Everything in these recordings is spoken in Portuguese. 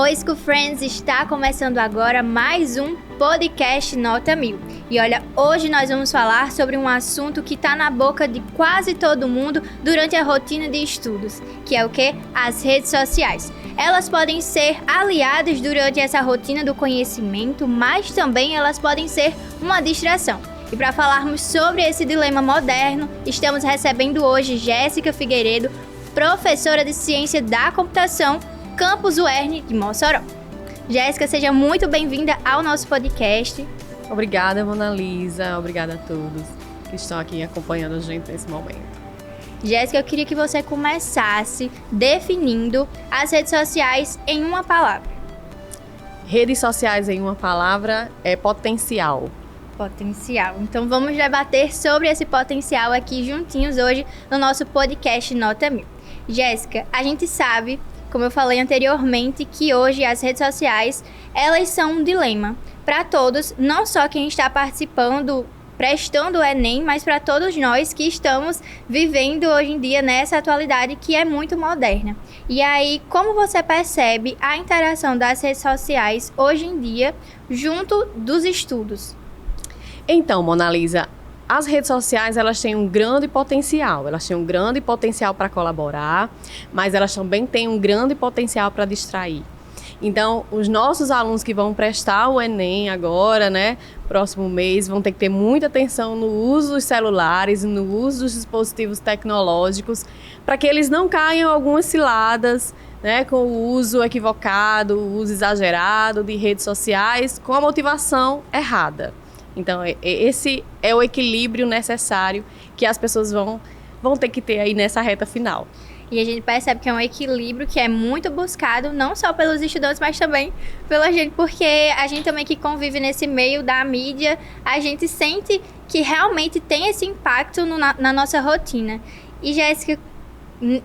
Oi, School Friends! Está começando agora mais um podcast Nota 1000. E olha, hoje nós vamos falar sobre um assunto que está na boca de quase todo mundo durante a rotina de estudos, que é o quê? As redes sociais. Elas podem ser aliadas durante essa rotina do conhecimento, mas também elas podem ser uma distração. E para falarmos sobre esse dilema moderno, estamos recebendo hoje Jéssica Figueiredo, professora de Ciência da Computação, Campus UERN de Mossoró. Jéssica, seja muito bem-vinda ao nosso podcast. Obrigada, Mona Lisa. Obrigada a todos que estão aqui acompanhando a gente nesse momento. Jéssica, eu queria que você começasse definindo as redes sociais em uma palavra. Redes sociais em uma palavra é potencial. Potencial. Então vamos debater sobre esse potencial aqui juntinhos hoje no nosso podcast Nota 1000. Jéssica, a gente sabe, como eu falei anteriormente, que hoje as redes sociais, elas são um dilema para todos, não só quem está participando, prestando o Enem, mas para todos nós que estamos vivendo hoje em dia nessa atualidade que é muito moderna. E aí, como você percebe a interação das redes sociais hoje em dia junto dos estudos? Então, Mona Lisa, as redes sociais, elas têm um grande potencial. Elas têm um grande potencial para colaborar, mas elas também têm um grande potencial para distrair. Então, os nossos alunos que vão prestar o Enem agora, próximo mês, vão ter que ter muita atenção no uso dos celulares, no uso dos dispositivos tecnológicos, para que eles não caiam em algumas ciladas, com o uso equivocado, o uso exagerado de redes sociais, com a motivação errada. Então, esse é o equilíbrio necessário que as pessoas vão ter que ter aí nessa reta final. E a gente percebe que é um equilíbrio que é muito buscado, não só pelos estudantes, mas também pela gente, porque a gente também que convive nesse meio da mídia, a gente sente que realmente tem esse impacto na nossa rotina. E, Jéssica,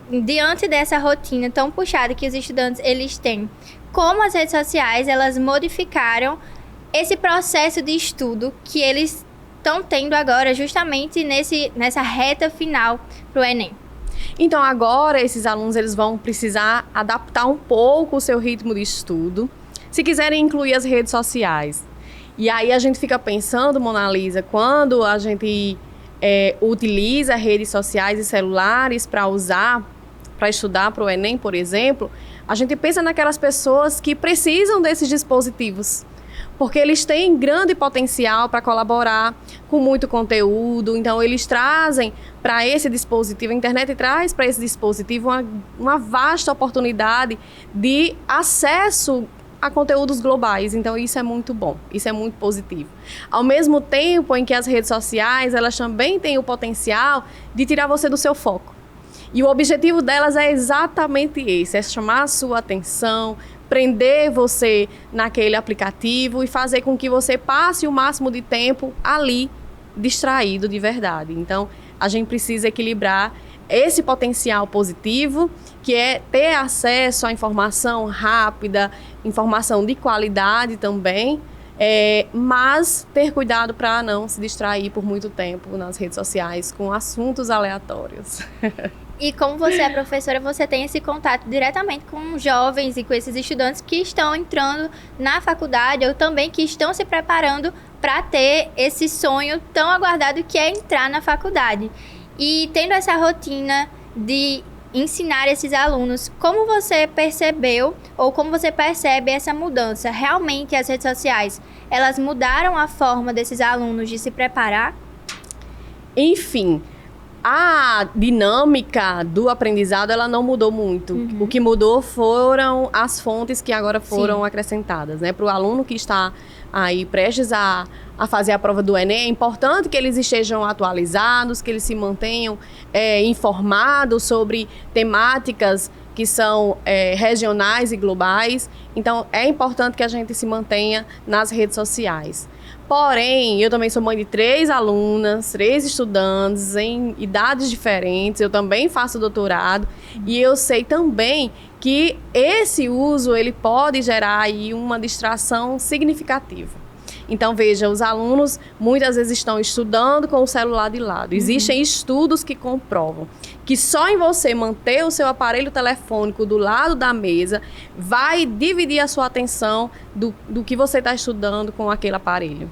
diante dessa rotina tão puxada que os estudantes eles têm, como as redes sociais, elas modificaram esse processo de estudo que eles estão tendo agora justamente nessa reta final para o Enem? Então, agora, esses alunos eles vão precisar adaptar um pouco o seu ritmo de estudo, se quiserem incluir as redes sociais. E aí a gente fica pensando, Mona Lisa, quando a gente utiliza redes sociais e celulares para estudar para o Enem, por exemplo, a gente pensa naquelas pessoas que precisam desses dispositivos, porque eles têm grande potencial para colaborar com muito conteúdo. Então, eles trazem para esse dispositivo, a internet traz para esse dispositivo uma vasta oportunidade de acesso a conteúdos globais. Então, isso é muito bom, isso é muito positivo. Ao mesmo tempo em que as redes sociais, elas também têm o potencial de tirar você do seu foco. E o objetivo delas é exatamente esse, é chamar a sua atenção, prender você naquele aplicativo e fazer com que você passe o máximo de tempo ali distraído de verdade. Então, a gente precisa equilibrar esse potencial positivo, que é ter acesso à informação rápida, informação de qualidade também, mas ter cuidado para não se distrair por muito tempo nas redes sociais com assuntos aleatórios. E como você é professora, você tem esse contato diretamente com jovens e com esses estudantes que estão entrando na faculdade ou também que estão se preparando para ter esse sonho tão aguardado que é entrar na faculdade. E tendo essa rotina de ensinar esses alunos, como você percebeu ou como você percebe essa mudança? Realmente as redes sociais, elas mudaram a forma desses alunos de se preparar? Enfim, a dinâmica do aprendizado, ela não mudou muito. Uhum. O que mudou foram as fontes que agora foram acrescentadas, Para o aluno que está aí prestes a fazer a prova do Enem, é importante que eles estejam atualizados, que eles se mantenham informados sobre temáticas que são regionais e globais. Então, é importante que a gente se mantenha nas redes sociais. Porém, eu também sou mãe de 3 alunas, 3 estudantes em idades diferentes, eu também faço doutorado e eu sei também que esse uso ele pode gerar aí uma distração significativa. Então, veja, os alunos muitas vezes estão estudando com o celular de lado. Existem estudos que comprovam que só em você manter o seu aparelho telefônico do lado da mesa vai dividir a sua atenção do que você está estudando com aquele aparelho.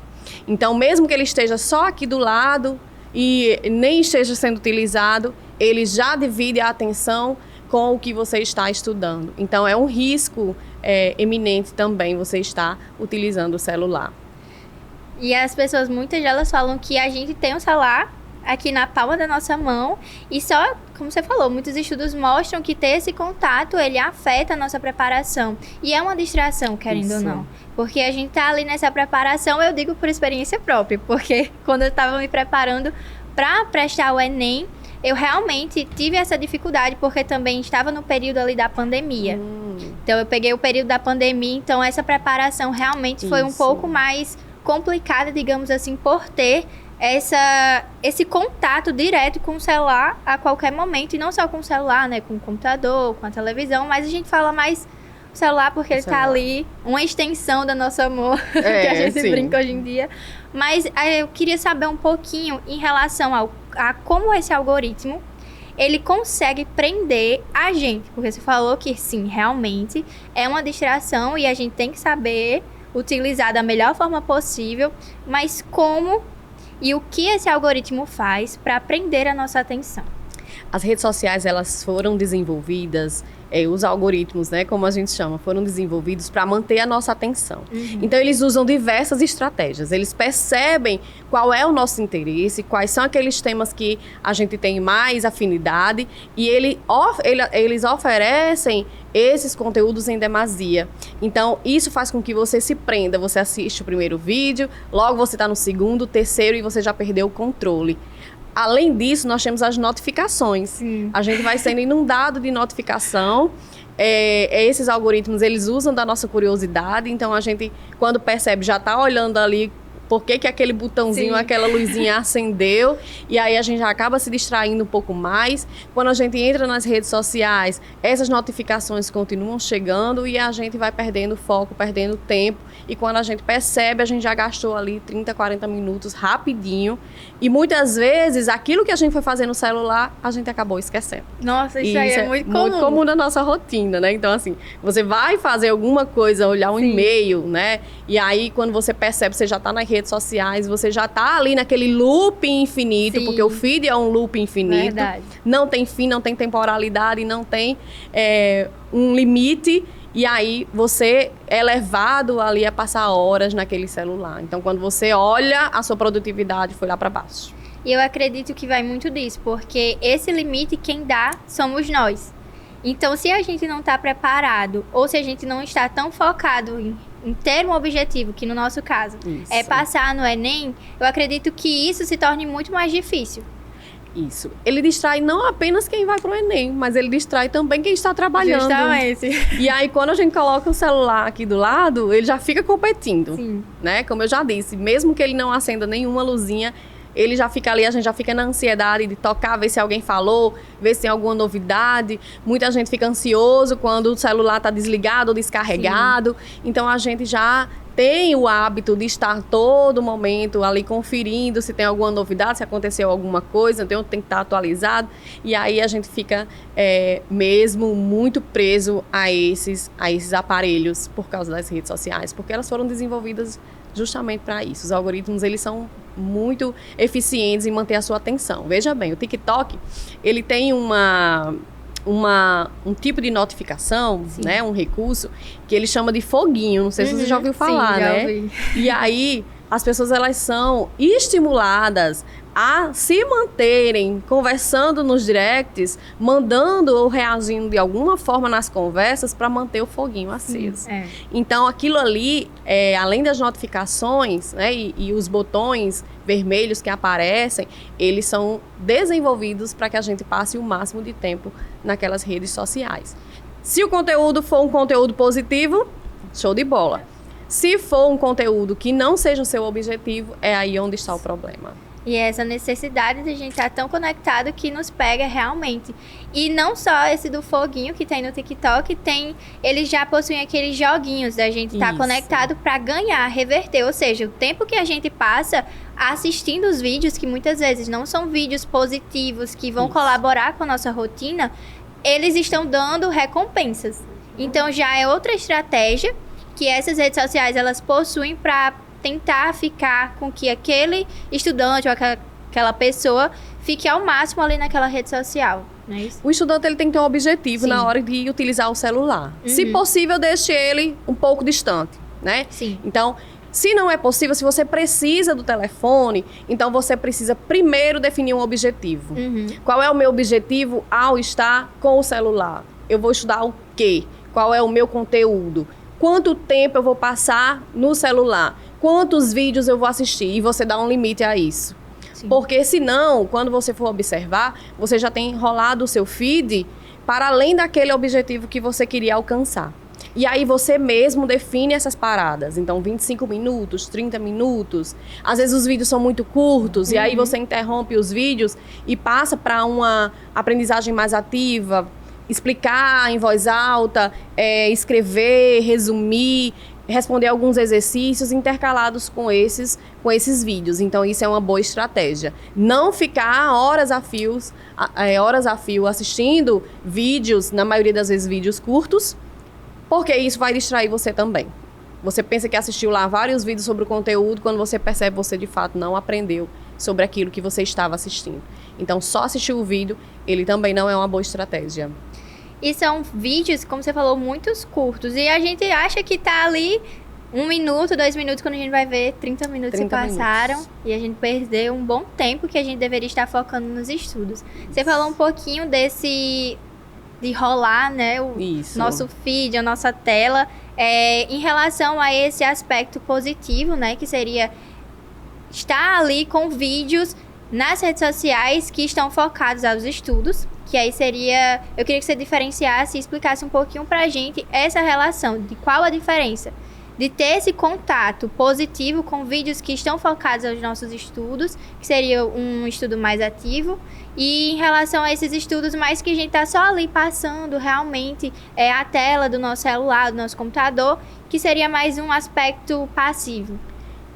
Então, mesmo que ele esteja só aqui do lado e nem esteja sendo utilizado, ele já divide a atenção com o que você está estudando. Então, é um risco eminente também você estar utilizando o celular. E as pessoas, muitas delas falam que a gente tem um celular aqui na palma da nossa mão e só, como você falou, muitos estudos mostram que ter esse contato, ele afeta a nossa preparação. E é uma distração, querendo ou não. Porque a gente tá ali nessa preparação, eu digo por experiência própria, porque quando eu estava me preparando para prestar o Enem, eu realmente tive essa dificuldade, porque também estava no período ali da pandemia. Então, eu peguei o período da pandemia, então essa preparação realmente foi um pouco mais complicada, digamos assim, por ter esse contato direto com o celular a qualquer momento. E não só com o celular, né? Com o computador, com a televisão, mas a gente fala mais o celular porque ele tá ali, uma extensão da nossa mão, que a gente brinca hoje em dia. Mas eu queria saber um pouquinho em relação a como esse algoritmo ele consegue prender a gente. Porque você falou que sim, realmente é uma distração e a gente tem que saber utilizar da melhor forma possível, mas como e o que esse algoritmo faz para prender a nossa atenção? As redes sociais, elas foram desenvolvidas, os algoritmos, né, como a gente chama, foram desenvolvidos para manter a nossa atenção. Então, eles usam diversas estratégias. Eles percebem qual é o nosso interesse, quais são aqueles temas que a gente tem mais afinidade e eles oferecem esses conteúdos em demasia. Então, isso faz com que você se prenda. Você assiste o primeiro vídeo, logo você está no segundo, terceiro e você já perdeu o controle. Além disso, nós temos as notificações. Sim. A gente vai sendo inundado de notificação. Esses algoritmos, eles usam da nossa curiosidade. Então, a gente, quando percebe, já está olhando ali por que aquele botãozinho, aquela luzinha acendeu. E aí, a gente já acaba se distraindo um pouco mais. Quando a gente entra nas redes sociais, essas notificações continuam chegando e a gente vai perdendo foco, perdendo tempo. E quando a gente percebe, a gente já gastou ali 30, 40 minutos rapidinho. E muitas vezes, aquilo que a gente foi fazer no celular, a gente acabou esquecendo. Nossa, isso aí é muito comum. Muito comum na nossa rotina, né? Então, assim, você vai fazer alguma coisa, olhar um e-mail, né? E aí, quando você percebe, você já tá nas redes sociais, você já tá ali naquele loop infinito, porque o feed é um loop infinito. Verdade. Não tem fim, não tem temporalidade, não tem um limite. E aí, você é levado ali a passar horas naquele celular. Então, quando você olha, a sua produtividade foi lá para baixo. E eu acredito que vai muito disso, porque esse limite quem dá somos nós. Então, se a gente não está preparado, ou se a gente não está tão focado em ter um objetivo, que no nosso caso é passar no Enem, eu acredito que isso se torne muito mais difícil. Isso. Ele distrai não apenas quem vai pro Enem, mas ele distrai também quem está trabalhando. Justamente. E aí, quando a gente coloca o celular aqui do lado, ele já fica competindo. Sim. Né? Como eu já disse, mesmo que ele não acenda nenhuma luzinha, ele já fica ali, a gente já fica na ansiedade de tocar, ver se alguém falou, ver se tem alguma novidade. Muita gente fica ansioso quando o celular está desligado ou descarregado. Então, a gente já tem o hábito de estar todo momento ali conferindo se tem alguma novidade, se aconteceu alguma coisa, então tem que estar atualizado. E aí a gente fica mesmo muito preso a esses aparelhos por causa das redes sociais, porque elas foram desenvolvidas justamente para isso. Os algoritmos, eles são muito eficientes em manter a sua atenção. Veja bem, o TikTok, ele tem um tipo de notificação, né, um recurso que ele chama de foguinho, não sei se você já ouviu falar, sim, já né? ouvi. E aí as pessoas, elas são estimuladas a se manterem conversando nos directs, mandando ou reagindo de alguma forma nas conversas para manter o foguinho aceso. Então, aquilo ali, além das notificações, né, e os botões vermelhos que aparecem, eles são desenvolvidos para que a gente passe o máximo de tempo naquelas redes sociais. Se o conteúdo for um conteúdo positivo, show de bola. Se for um conteúdo que não seja o seu objetivo, é aí onde está o problema. E é essa necessidade de a gente estar tão conectado que nos pega realmente. E não só esse do foguinho que tem no TikTok, eles já possuem aqueles joguinhos da gente estar conectado para ganhar, reverter. Ou seja, o tempo que a gente passa assistindo os vídeos, que muitas vezes não são vídeos positivos, que vão colaborar com a nossa rotina, eles estão dando recompensas. Então já é outra estratégia que essas redes sociais elas possuem para tentar ficar com que aquele estudante ou aquela pessoa fique ao máximo ali naquela rede social, não é isso? O estudante ele tem que ter um objetivo na hora de utilizar o celular. Se possível, deixe ele um pouco distante, né? Sim. Então, se não é possível, se você precisa do telefone, então você precisa primeiro definir um objetivo. Qual é o meu objetivo ao estar com o celular? Eu vou estudar o quê? Qual é o meu conteúdo? Quanto tempo eu vou passar no celular? Quantos vídeos eu vou assistir? E você dá um limite a isso. Sim. Porque senão, quando você for observar, você já tem enrolado o seu feed para além daquele objetivo que você queria alcançar. E aí você mesmo define essas paradas. Então, 25 minutos, 30 minutos. Às vezes os vídeos são muito curtos e aí você interrompe os vídeos e passa para uma aprendizagem mais ativa, explicar em voz alta, escrever, resumir, responder alguns exercícios intercalados com esses vídeos. Então, isso é uma boa estratégia. Não ficar horas a fio assistindo vídeos, na maioria das vezes vídeos curtos, porque isso vai distrair você também. Você pensa que assistiu lá vários vídeos sobre o conteúdo, quando você percebe, você de fato não aprendeu sobre aquilo que você estava assistindo. Então, só assistir o vídeo, ele também não é uma boa estratégia. E são vídeos, como você falou, muitos curtos. E a gente acha que tá ali 1 minuto, 2 minutos, quando a gente vai ver 30 minutos se passaram. E a gente perdeu um bom tempo que a gente deveria estar focando nos estudos. Você falou um pouquinho de rolar, né, o nosso feed, a nossa tela, em relação a esse aspecto positivo, né, que seria estar ali com vídeos nas redes sociais que estão focados aos estudos, que aí seria, eu queria que você diferenciasse e explicasse um pouquinho pra gente essa relação, de qual a diferença de ter esse contato positivo com vídeos que estão focados aos nossos estudos, que seria um estudo mais ativo, e em relação a esses estudos mais que a gente tá só ali passando realmente a tela do nosso celular, do nosso computador, que seria mais um aspecto passivo.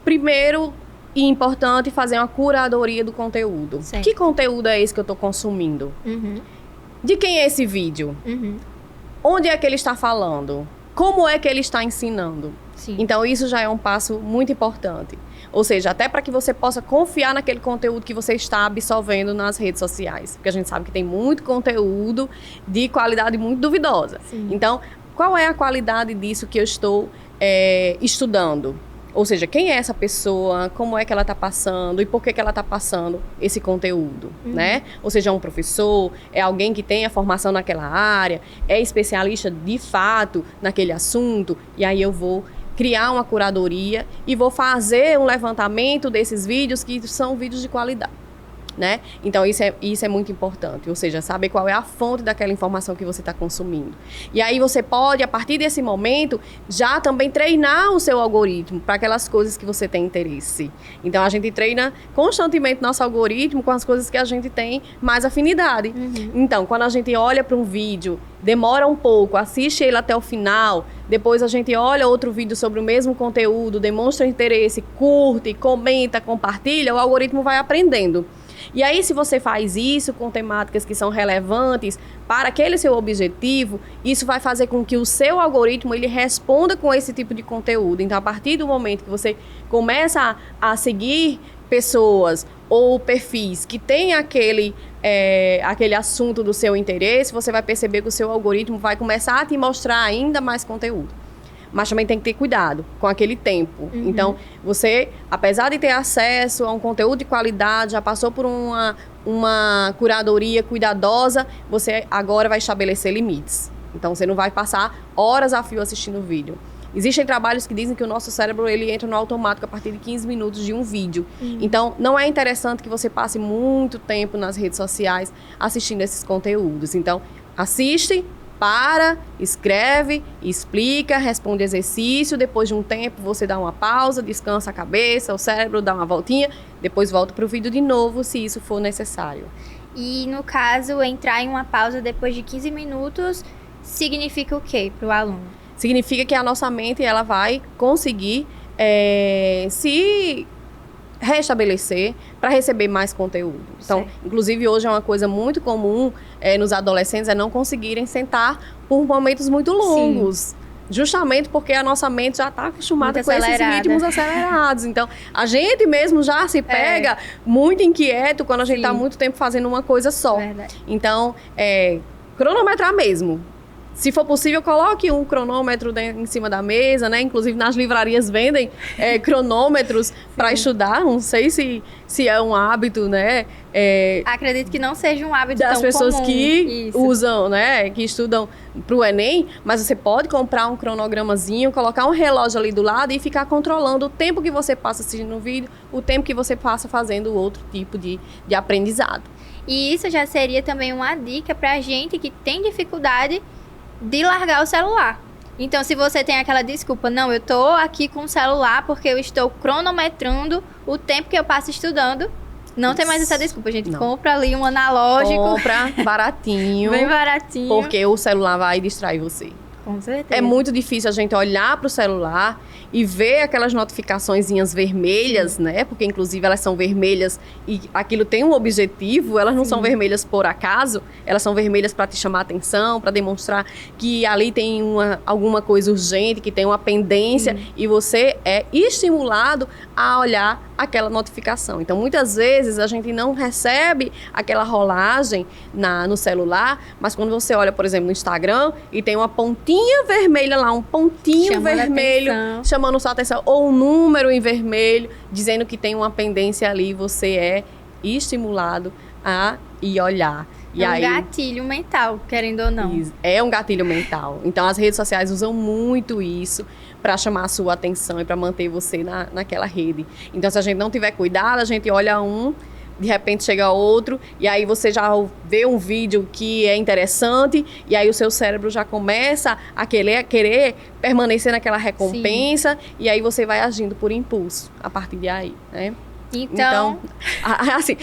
Primeiro e importante, fazer uma curadoria do conteúdo. Certo. Que conteúdo é esse que eu estou consumindo? De quem é esse vídeo? Onde é que ele está falando? Como é que ele está ensinando? Sim. Então, isso já é um passo muito importante. Ou seja, até para que você possa confiar naquele conteúdo que você está absorvendo nas redes sociais. Porque a gente sabe que tem muito conteúdo de qualidade muito duvidosa. Sim. Então, qual é a qualidade disso que eu estou estudando? Ou seja, quem é essa pessoa, como é que ela está passando e por que ela está passando esse conteúdo, né? Ou seja, é um professor, é alguém que tem a formação naquela área, é especialista de fato naquele assunto, e aí eu vou criar uma curadoria e vou fazer um levantamento desses vídeos que são vídeos de qualidade, né? Então, isso é muito importante, ou seja, saber qual é a fonte daquela informação que você está consumindo. E aí você pode, a partir desse momento, já também treinar o seu algoritmo para aquelas coisas que você tem interesse. Então, a gente treina constantemente nosso algoritmo com as coisas que a gente tem mais afinidade. Então, quando a gente olha para um vídeo, demora um pouco, assiste ele até o final, depois a gente olha outro vídeo sobre o mesmo conteúdo, demonstra interesse, curte, comenta, compartilha, o algoritmo vai aprendendo. E aí, se você faz isso com temáticas que são relevantes para aquele seu objetivo, isso vai fazer com que o seu algoritmo ele responda com esse tipo de conteúdo. Então, a partir do momento que você começa a seguir pessoas ou perfis que têm aquele assunto do seu interesse, você vai perceber que o seu algoritmo vai começar a te mostrar ainda mais conteúdo. Mas também tem que ter cuidado com aquele tempo. Então, você, apesar de ter acesso a um conteúdo de qualidade, já passou por uma curadoria cuidadosa, você agora vai estabelecer limites. Então, você não vai passar horas a fio assistindo o vídeo. Existem trabalhos que dizem que o nosso cérebro ele entra no automático a partir de 15 minutos de um vídeo. Então, não é interessante que você passe muito tempo nas redes sociais assistindo esses conteúdos. Então, assiste, para, escreve, explica, responde exercício. Depois de um tempo, você dá uma pausa, descansa a cabeça, o cérebro dá uma voltinha. depois volta para o vídeo de novo, se isso for necessário. E no caso, entrar em uma pausa depois de 15 minutos significa o quê para o aluno? Significa que a nossa mente ela vai conseguir se restabelecer para receber mais conteúdo. Então, certo. Inclusive, hoje é uma coisa muito comum nos adolescentes não conseguirem sentar por momentos muito longos. Sim. Justamente porque a nossa mente já está acostumada com esses ritmos acelerados. Então, a gente mesmo já se pega muito inquieto quando a gente está muito tempo fazendo uma coisa só. Verdade. Então, cronometrar mesmo. Se for possível, coloque um cronômetro em cima da mesa, né? Inclusive, nas livrarias vendem cronômetros para estudar. Não sei se é um hábito, né? Acredito que não seja um hábito das tão pessoas comum. que usam, né? Que estudam para o Enem. Mas você pode comprar um cronogramazinho, colocar um relógio ali do lado e ficar controlando o tempo que você passa assistindo o vídeo, o tempo que você passa fazendo outro tipo de aprendizado. E isso já seria também uma dica para a gente que tem dificuldade de largar o celular. Então, se você tem aquela desculpa, não, eu tô aqui com o celular porque eu estou cronometrando o tempo que eu passo estudando, não tem mais essa desculpa, gente. Não. Compra ali um analógico. Compra baratinho. Bem baratinho. Porque o celular vai distrair você. Com certeza. É muito difícil a gente olhar para o celular e ver aquelas notificaçõezinhas vermelhas, né? Porque, inclusive, elas são vermelhas e aquilo tem um objetivo. Elas não são vermelhas por acaso. Elas são vermelhas para te chamar a atenção, para demonstrar que ali tem alguma coisa urgente, que tem uma pendência. E você é estimulado a olhar aquela notificação. Então, muitas vezes, a gente não recebe aquela rolagem no celular, mas quando você olha, por exemplo, no Instagram e tem uma pontinha vermelha lá, um pontinho vermelho chamando sua atenção, ou um número em vermelho dizendo que tem uma pendência ali, você é estimulado a ir olhar. E é um gatilho mental, querendo ou não. É um gatilho mental. Então, as redes sociais usam muito isso para chamar a sua atenção e para manter você naquela rede. Então, se a gente não tiver cuidado, a gente olha de repente chega outro, e aí você já vê um vídeo que é interessante, e aí o seu cérebro já começa a querer permanecer naquela recompensa, e aí você vai agindo por impulso a partir de aí, né? Então assim,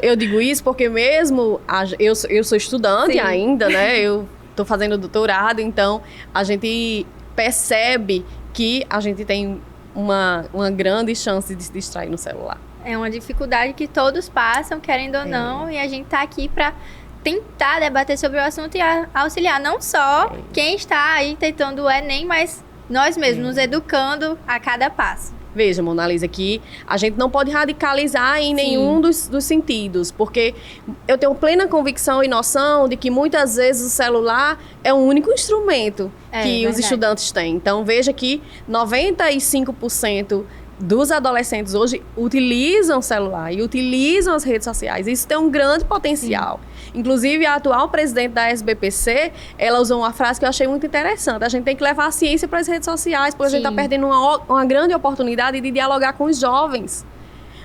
eu digo isso porque mesmo eu sou estudante ainda, né? Eu tô fazendo doutorado, então a gente percebe que a gente tem uma grande chance de se distrair no celular. É uma dificuldade que todos passam, querendo ou não, e a gente tá aqui para tentar debater sobre o assunto e auxiliar não só quem está aí tentando o Enem, mas nós mesmos nos educando a cada passo. Veja, Monalisa, que a gente não pode radicalizar em nenhum dos sentidos, porque eu tenho plena convicção e noção de que muitas vezes o celular é o único instrumento que os estudantes têm. Então, veja que 95% dos adolescentes hoje utilizam o celular e utilizam as redes sociais. Isso tem um grande potencial. Inclusive, a atual presidente da SBPC, ela usou uma frase que eu achei muito interessante. A gente tem que levar a ciência para as redes sociais, porque a gente está perdendo uma grande oportunidade de dialogar com os jovens.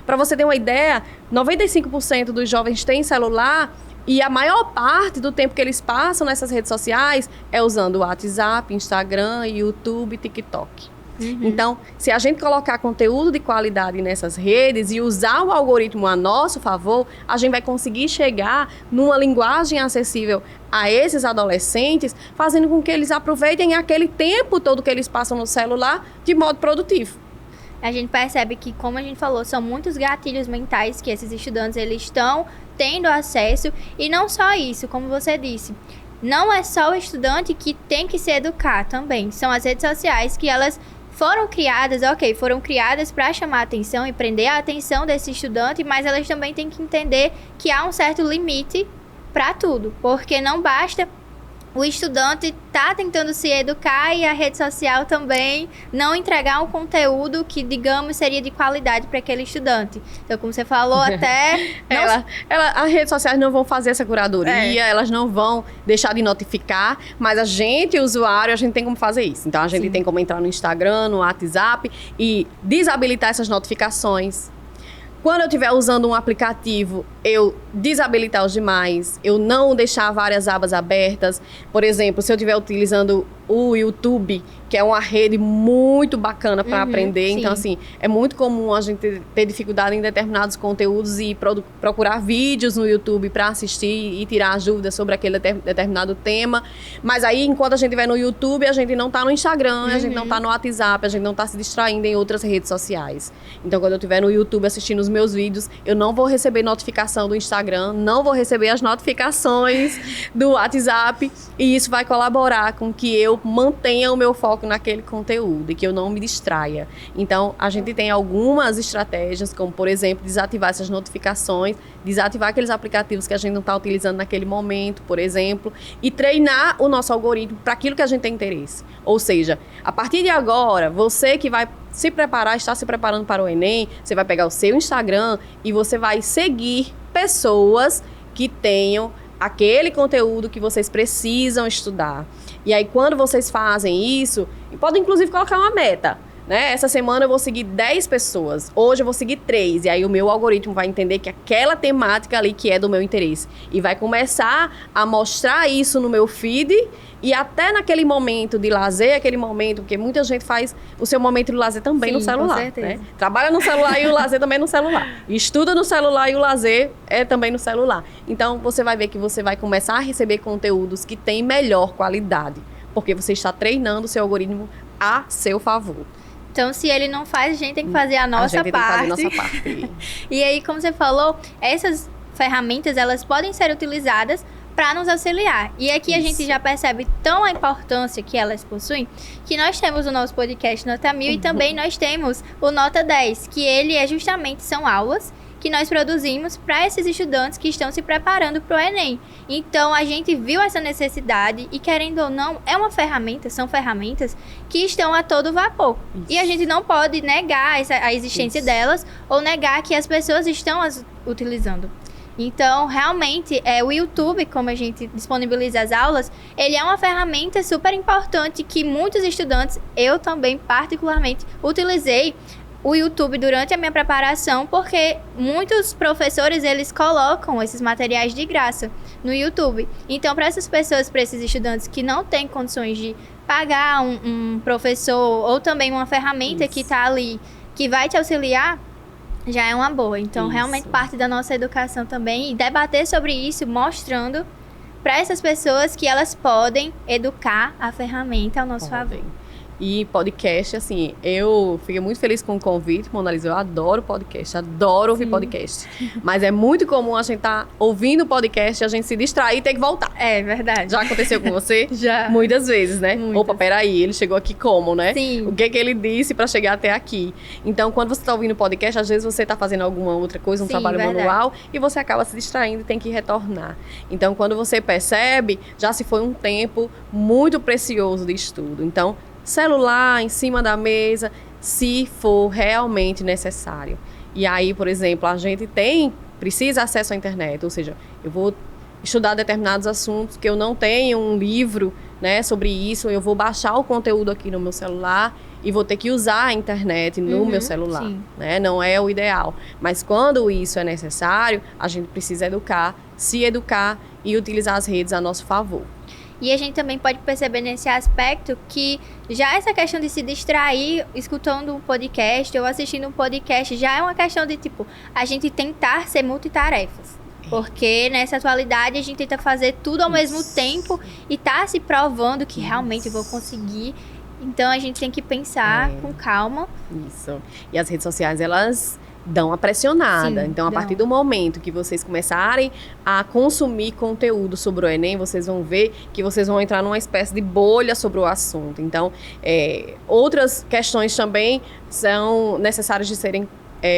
Para você ter uma ideia, 95% dos jovens têm celular e a maior parte do tempo que eles passam nessas redes sociais é usando o WhatsApp, Instagram, YouTube, TikTok. Então, se a gente colocar conteúdo de qualidade nessas redes e usar o algoritmo a nosso favor, a gente vai conseguir chegar numa linguagem acessível a esses adolescentes, fazendo com que eles aproveitem aquele tempo todo que eles passam no celular de modo produtivo. A gente percebe que, como a gente falou, são muitos gatilhos mentais que esses estudantes eles estão tendo acesso, e não só isso, como você disse. Não é só o estudante que tem que se educar também, são as redes sociais que elas foram criadas para chamar a atenção e prender a atenção desse estudante, mas elas também têm que entender que há um certo limite para tudo, porque não basta o estudante tá tentando se educar e a rede social também não entregar um conteúdo que, digamos, seria de qualidade para aquele estudante. Então, como você falou, até... As redes sociais não vão fazer essa curadoria, elas não vão deixar de notificar, mas a gente, usuário, a gente tem como fazer isso. Então, a gente tem como entrar no Instagram, no WhatsApp e desabilitar essas notificações. Quando eu estiver usando um aplicativo, eu desabilitar os demais, eu não deixar várias abas abertas. Por exemplo, se eu estiver utilizando o YouTube, que é uma rede muito bacana para aprender. Sim. Então, assim, é muito comum a gente ter dificuldade em determinados conteúdos e procurar vídeos no YouTube para assistir e tirar as dúvidas sobre aquele determinado tema. Mas aí, enquanto a gente estiver no YouTube, a gente não está no Instagram, a gente não está no WhatsApp, a gente não está se distraindo em outras redes sociais. Então, quando eu estiver no YouTube assistindo os meus vídeos, eu não vou receber notificação do Instagram, não vou receber as notificações do WhatsApp, e isso vai colaborar com que eu mantenha o meu foco naquele conteúdo e que eu não me distraia. Então, a gente tem algumas estratégias, como, por exemplo, desativar essas notificações, desativar aqueles aplicativos que a gente não está utilizando naquele momento, por exemplo, e treinar o nosso algoritmo para aquilo que a gente tem interesse. Ou seja, a partir de agora, você que vai se preparar, está se preparando para o Enem, você vai pegar o seu Instagram e você vai seguir pessoas que tenham aquele conteúdo que vocês precisam estudar. E aí, quando vocês fazem isso, podem inclusive colocar uma meta, né? Essa semana eu vou seguir 10 pessoas, hoje eu vou seguir 3, e aí o meu algoritmo vai entender que aquela temática ali que é do meu interesse, e vai começar a mostrar isso no meu feed, e até naquele momento de lazer, aquele momento, porque muita gente faz o seu momento de lazer também no celular, com certeza, né? Trabalha no celular e o lazer também no celular. Estuda no celular e o lazer é também no celular. Então, você vai ver que você vai começar a receber conteúdos que têm melhor qualidade, porque você está treinando o seu algoritmo a seu favor. Então, se ele não faz, a gente tem que fazer a nossa parte. Tem que fazer a nossa parte. E aí, como você falou, essas ferramentas, elas podem ser utilizadas para nos auxiliar. E aqui a gente já percebe tão a importância que elas possuem, que nós temos o nosso podcast Nota 1000 e também nós temos o Nota 10, que ele é justamente, são aulas que nós produzimos para esses estudantes que estão se preparando para o Enem. Então, a gente viu essa necessidade e, querendo ou não, é uma ferramenta, são ferramentas que estão a todo vapor. Isso. E a gente não pode negar a existência delas ou negar que as pessoas estão as utilizando. Então, realmente, o YouTube, como a gente disponibiliza as aulas, ele é uma ferramenta super importante que muitos estudantes, eu também particularmente, utilizei o YouTube durante a minha preparação, porque muitos professores, eles colocam esses materiais de graça no YouTube. Então, para essas pessoas, para esses estudantes que não têm condições de pagar um professor ou também uma ferramenta que está ali, que vai te auxiliar, já é uma boa. Então, realmente parte da nossa educação também, e debater sobre isso, mostrando para essas pessoas que elas podem educar a ferramenta ao nosso favor. E podcast, assim, eu fiquei muito feliz com o convite, Mona Lisa, eu adoro podcast, adoro ouvir podcast. Mas é muito comum a gente estar ouvindo podcast, a gente se distrair e ter que voltar. É verdade. Já aconteceu com você? Já. Muitas vezes, né? Muitas. Opa, peraí, ele chegou aqui como, né? Sim. O que ele disse para chegar até aqui? Então, quando você está ouvindo podcast, às vezes você está fazendo alguma outra coisa, um trabalho manual, e você acaba se distraindo e tem que retornar. Então, quando você percebe, já se foi um tempo muito precioso de estudo. Então, celular em cima da mesa, se for realmente necessário. E aí, por exemplo, a gente precisa acesso à internet, ou seja, eu vou estudar determinados assuntos que eu não tenho um livro, né, sobre isso, eu vou baixar o conteúdo aqui no meu celular e vou ter que usar a internet no meu celular, né? Não é o ideal. Mas quando isso é necessário, a gente precisa se educar e utilizar as redes a nosso favor. E a gente também pode perceber nesse aspecto que já essa questão de se distrair escutando um podcast ou assistindo um podcast já é uma questão de, tipo, a gente tentar ser multitarefas. Porque nessa atualidade a gente tenta fazer tudo ao mesmo tempo e tá se provando que realmente eu vou conseguir. Então a gente tem que pensar com calma. Isso. E as redes sociais, elas dão uma pressionada. Sim, então, a partir do momento que vocês começarem a consumir conteúdo sobre o Enem, vocês vão ver que vocês vão entrar numa espécie de bolha sobre o assunto. Então, outras questões também são necessárias de serem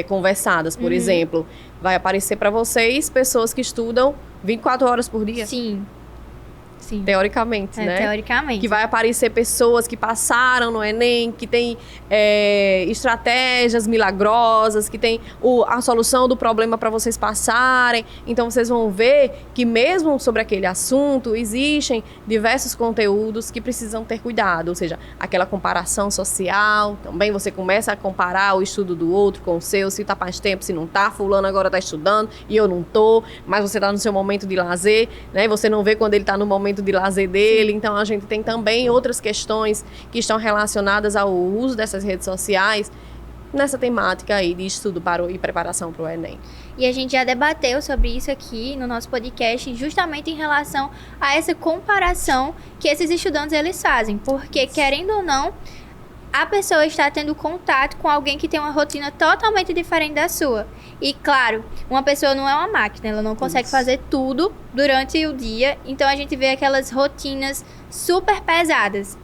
conversadas. Por exemplo, vai aparecer para vocês pessoas que estudam 24 horas por dia. Sim. Sim. Teoricamente, né? Teoricamente. Que vai aparecer pessoas que passaram no Enem, que tem estratégias milagrosas, que tem a solução do problema para vocês passarem. Então, vocês vão ver que mesmo sobre aquele assunto, existem diversos conteúdos que precisam ter cuidado. Ou seja, aquela comparação social, também você começa a comparar o estudo do outro com o seu, se tá mais tempo, se não tá, fulano agora tá estudando e eu não tô, mas você tá no seu momento de lazer, né? E você não vê quando ele tá no momento de lazer dele. Então a gente tem também outras questões que estão relacionadas ao uso dessas redes sociais nessa temática aí de estudo e preparação para o Enem. E a gente já debateu sobre isso aqui no nosso podcast, justamente em relação a essa comparação que esses estudantes eles fazem, porque querendo ou não, a pessoa está tendo contato com alguém que tem uma rotina totalmente diferente da sua. E, claro, uma pessoa não é uma máquina, ela não consegue fazer tudo durante o dia. Então, a gente vê aquelas rotinas super pesadas.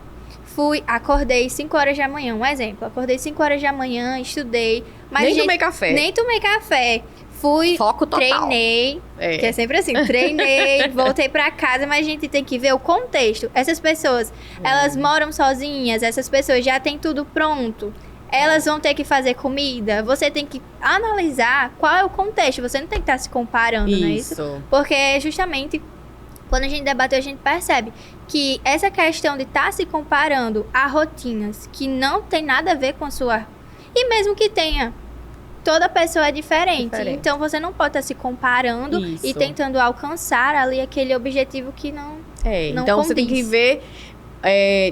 Acordei 5 horas da manhã, um exemplo. Acordei 5 horas da manhã, estudei. Mas tomei café. Nem tomei café. Fui, foco total. Treinei, que é sempre assim, treinei, voltei pra casa, mas a gente tem que ver o contexto. Essas pessoas, elas moram sozinhas, essas pessoas já têm tudo pronto. Elas vão ter que fazer comida, você tem que analisar qual é o contexto, você não tem que estar se comparando, não é isso? Porque justamente, quando a gente debateu, a gente percebe que essa questão de estar se comparando a rotinas que não tem nada a ver com a sua... E mesmo que tenha, toda pessoa é diferente. Então, você não pode estar se comparando e tentando alcançar ali aquele objetivo que não então, condiz. Você tem que ver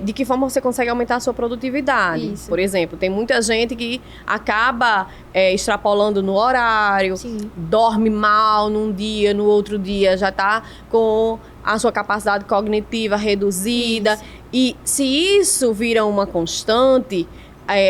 de que forma você consegue aumentar a sua produtividade. Por exemplo, tem muita gente que acaba extrapolando no horário, dorme mal num dia, no outro dia já está com a sua capacidade cognitiva reduzida. E se isso vira uma constante,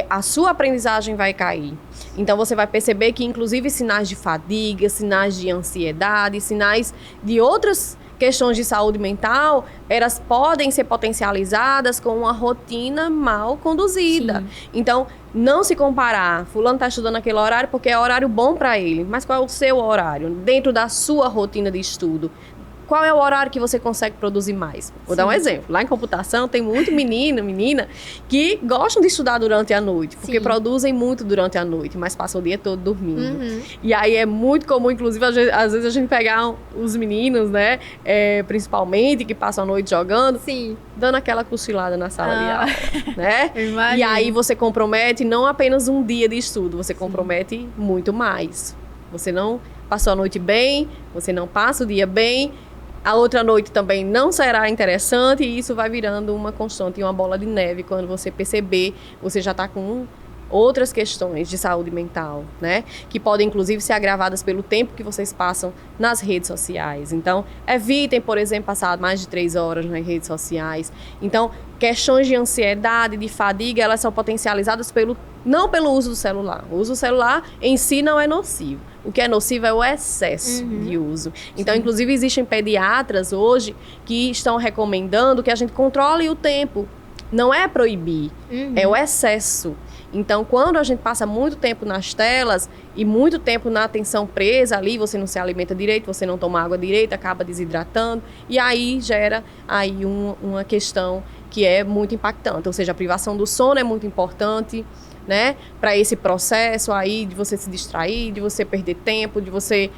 a sua aprendizagem vai cair. Então, você vai perceber que, inclusive, sinais de fadiga, sinais de ansiedade, sinais de outras questões de saúde mental, elas podem ser potencializadas com uma rotina mal conduzida. Então, não se comparar. Fulano está estudando aquele horário porque é horário bom para ele. Mas qual é o seu horário? Dentro da sua rotina de estudo. Qual é o horário que você consegue produzir mais? Vou dar um exemplo. Lá em computação tem muito menina, que gostam de estudar durante a noite, porque produzem muito durante a noite, mas passam o dia todo dormindo. E aí é muito comum, inclusive, às vezes a gente pegar os meninos, né, principalmente, que passam a noite jogando, dando aquela cochilada na sala de aula, né? E aí você compromete não apenas um dia de estudo, você compromete muito mais. Você não passou a noite bem, você não passa o dia bem, a outra noite também não será interessante e isso vai virando uma constante e uma bola de neve. Quando você perceber, você já está com outras questões de saúde mental, né? Que podem, inclusive, ser agravadas pelo tempo que vocês passam nas redes sociais. Então, evitem, por exemplo, passar mais de 3 horas nas redes sociais. Então, questões de ansiedade, de fadiga, elas são potencializadas não pelo uso do celular. O uso do celular em si não é nocivo. O que é nocivo é o excesso de uso. Então, inclusive, existem pediatras hoje que estão recomendando que a gente controle o tempo. Não é proibir, é o excesso. Então, quando a gente passa muito tempo nas telas e muito tempo na atenção presa ali, você não se alimenta direito, você não toma água direito, acaba desidratando. E aí gera aí uma questão que é muito impactante. Ou seja, a privação do sono é muito importante, né, para esse processo aí de você se distrair, de você perder tempo, de você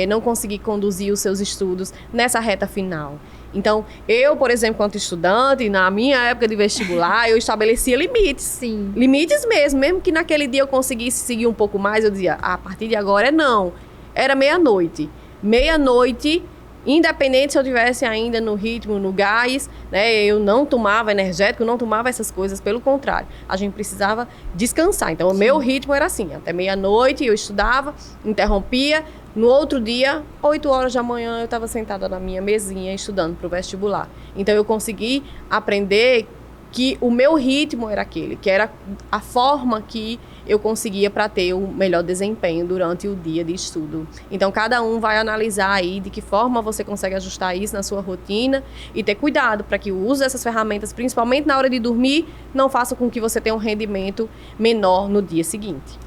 não conseguir conduzir os seus estudos nessa reta final. Então, eu, por exemplo, quanto estudante, na minha época de vestibular, eu estabelecia limites. Limites mesmo que naquele dia eu conseguisse seguir um pouco mais, eu dizia, a partir de agora não. Era meia-noite. Meia-noite, independente se eu estivesse ainda no ritmo, no gás, né, eu não tomava energético, não tomava essas coisas, pelo contrário, a gente precisava descansar. Então, o meu ritmo era assim, até meia-noite eu estudava, interrompia, no outro dia, 8 horas da manhã, eu estava sentada na minha mesinha estudando para o vestibular. Então, eu consegui aprender que o meu ritmo era aquele, que era a forma que eu conseguia para ter o melhor desempenho durante o dia de estudo. Então, cada um vai analisar aí de que forma você consegue ajustar isso na sua rotina e ter cuidado para que o uso dessas ferramentas, principalmente na hora de dormir, não faça com que você tenha um rendimento menor no dia seguinte.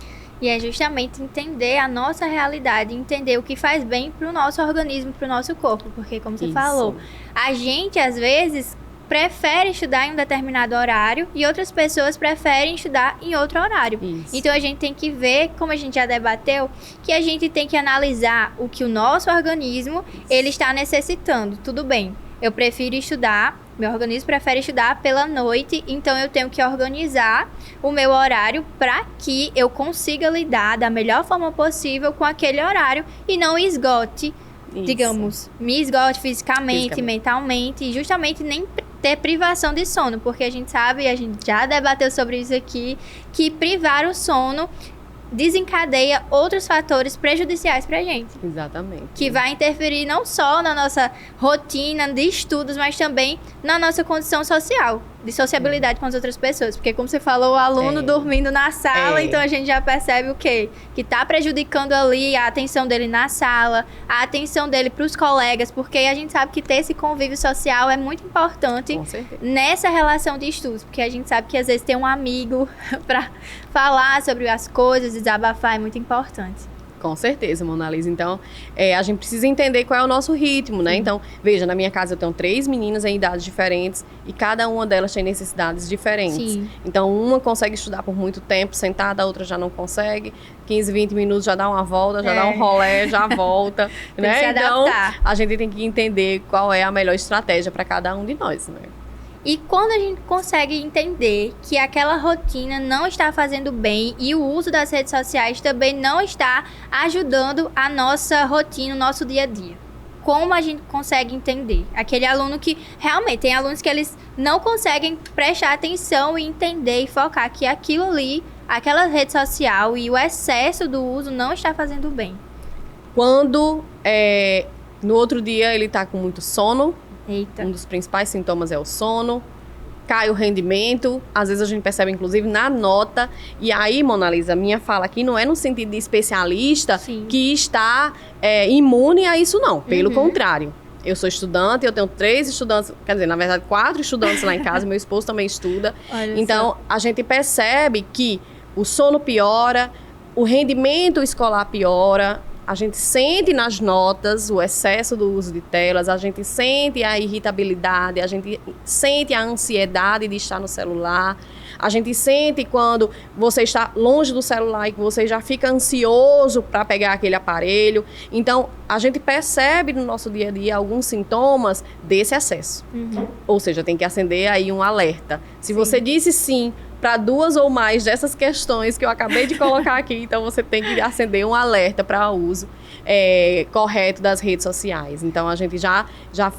E é justamente entender a nossa realidade, entender o que faz bem pro nosso organismo, pro nosso corpo. Porque, como você falou, a gente, às vezes, prefere estudar em um determinado horário e outras pessoas preferem estudar em outro horário. Isso. Então, a gente tem que ver, como a gente já debateu, que a gente tem que analisar o que o nosso organismo ele está necessitando. Tudo bem, eu prefiro estudar, meu organismo prefere estudar pela noite, então eu tenho que organizar o meu horário para que eu consiga lidar da melhor forma possível com aquele horário e não esgote, digamos, me esgote fisicamente, mentalmente, e justamente nem ter privação de sono, porque a gente sabe, a gente já debateu sobre isso aqui, que privar o sono desencadeia outros fatores prejudiciais pra gente. Exatamente. Que vai interferir não só na nossa rotina de estudos, mas também na nossa condição social, de sociabilidade com as outras pessoas. Porque, como você falou, o aluno dormindo na sala, então a gente já percebe o quê? Que tá prejudicando ali a atenção dele na sala, a atenção dele pros colegas, porque a gente sabe que ter esse convívio social é muito importante nessa relação de estudos, porque a gente sabe que às vezes ter um amigo pra falar sobre as coisas, desabafar é muito importante. Com certeza, Monalisa. Então, a gente precisa entender qual é o nosso ritmo, né? Então, veja, na minha casa eu tenho 3 meninas em idades diferentes e cada uma delas tem necessidades diferentes. Sim. Então, uma consegue estudar por muito tempo sentada, a outra já não consegue. 15, 20 minutos já dá uma volta, já dá um rolê, já volta. Tem que se adaptar. Então, a gente tem que entender qual é a melhor estratégia para cada um de nós, né? E quando a gente consegue entender que aquela rotina não está fazendo bem e o uso das redes sociais também não está ajudando a nossa rotina, o nosso dia a dia. Como a gente consegue entender? Aquele aluno que realmente tem alunos que eles não conseguem prestar atenção e entender e focar que aquilo ali, aquela rede social e o excesso do uso não está fazendo bem. Quando no outro dia ele está com muito sono. Eita. Um dos principais sintomas é o sono, cai o rendimento, às vezes a gente percebe inclusive na nota, e aí, Monalisa, minha fala aqui não é no sentido de especialista que está imune a isso não, pelo contrário. Eu sou estudante, eu tenho 3 estudantes, quer dizer, na verdade 4 estudantes lá em casa, meu esposo também estuda, então a gente percebe que o sono piora, o rendimento escolar piora, a gente sente nas notas o excesso do uso de telas, a gente sente a irritabilidade, a gente sente a ansiedade de estar no celular, a gente sente quando você está longe do celular e que você já fica ansioso para pegar aquele aparelho. Então, a gente percebe no nosso dia a dia alguns sintomas desse excesso. Ou seja, tem que acender aí um alerta. Se você disse sim para 2 ou mais dessas questões que eu acabei de colocar aqui, então você tem que acender um alerta para o uso correto das redes sociais. Então a gente já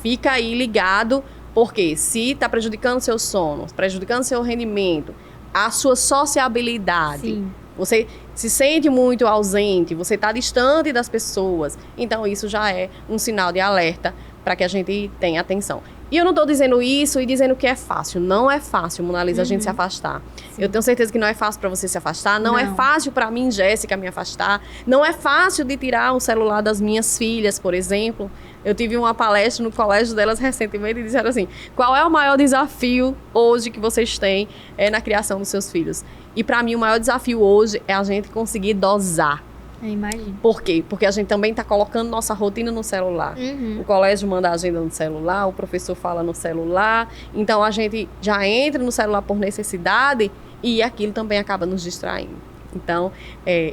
fica aí ligado, porque se está prejudicando seu sono, prejudicando seu rendimento, a sua sociabilidade, você se sente muito ausente, você está distante das pessoas, então isso já é um sinal de alerta para que a gente tenha atenção. E eu não estou dizendo isso e dizendo que é fácil. Não é fácil, Monalisa, a gente se afastar. Eu tenho certeza que não é fácil para você se afastar. Não é fácil para mim, Jéssica, me afastar. Não é fácil de tirar o celular das minhas filhas, por exemplo. Eu tive uma palestra no colégio delas recentemente e disseram assim, qual é o maior desafio hoje que vocês têm na criação dos seus filhos? E para mim o maior desafio hoje é a gente conseguir dosar. Eu imagino. Por quê? Porque a gente também está colocando nossa rotina no celular. O colégio manda a agenda no celular, o professor fala no celular. Então, a gente já entra no celular por necessidade e aquilo também acaba nos distraindo. Então,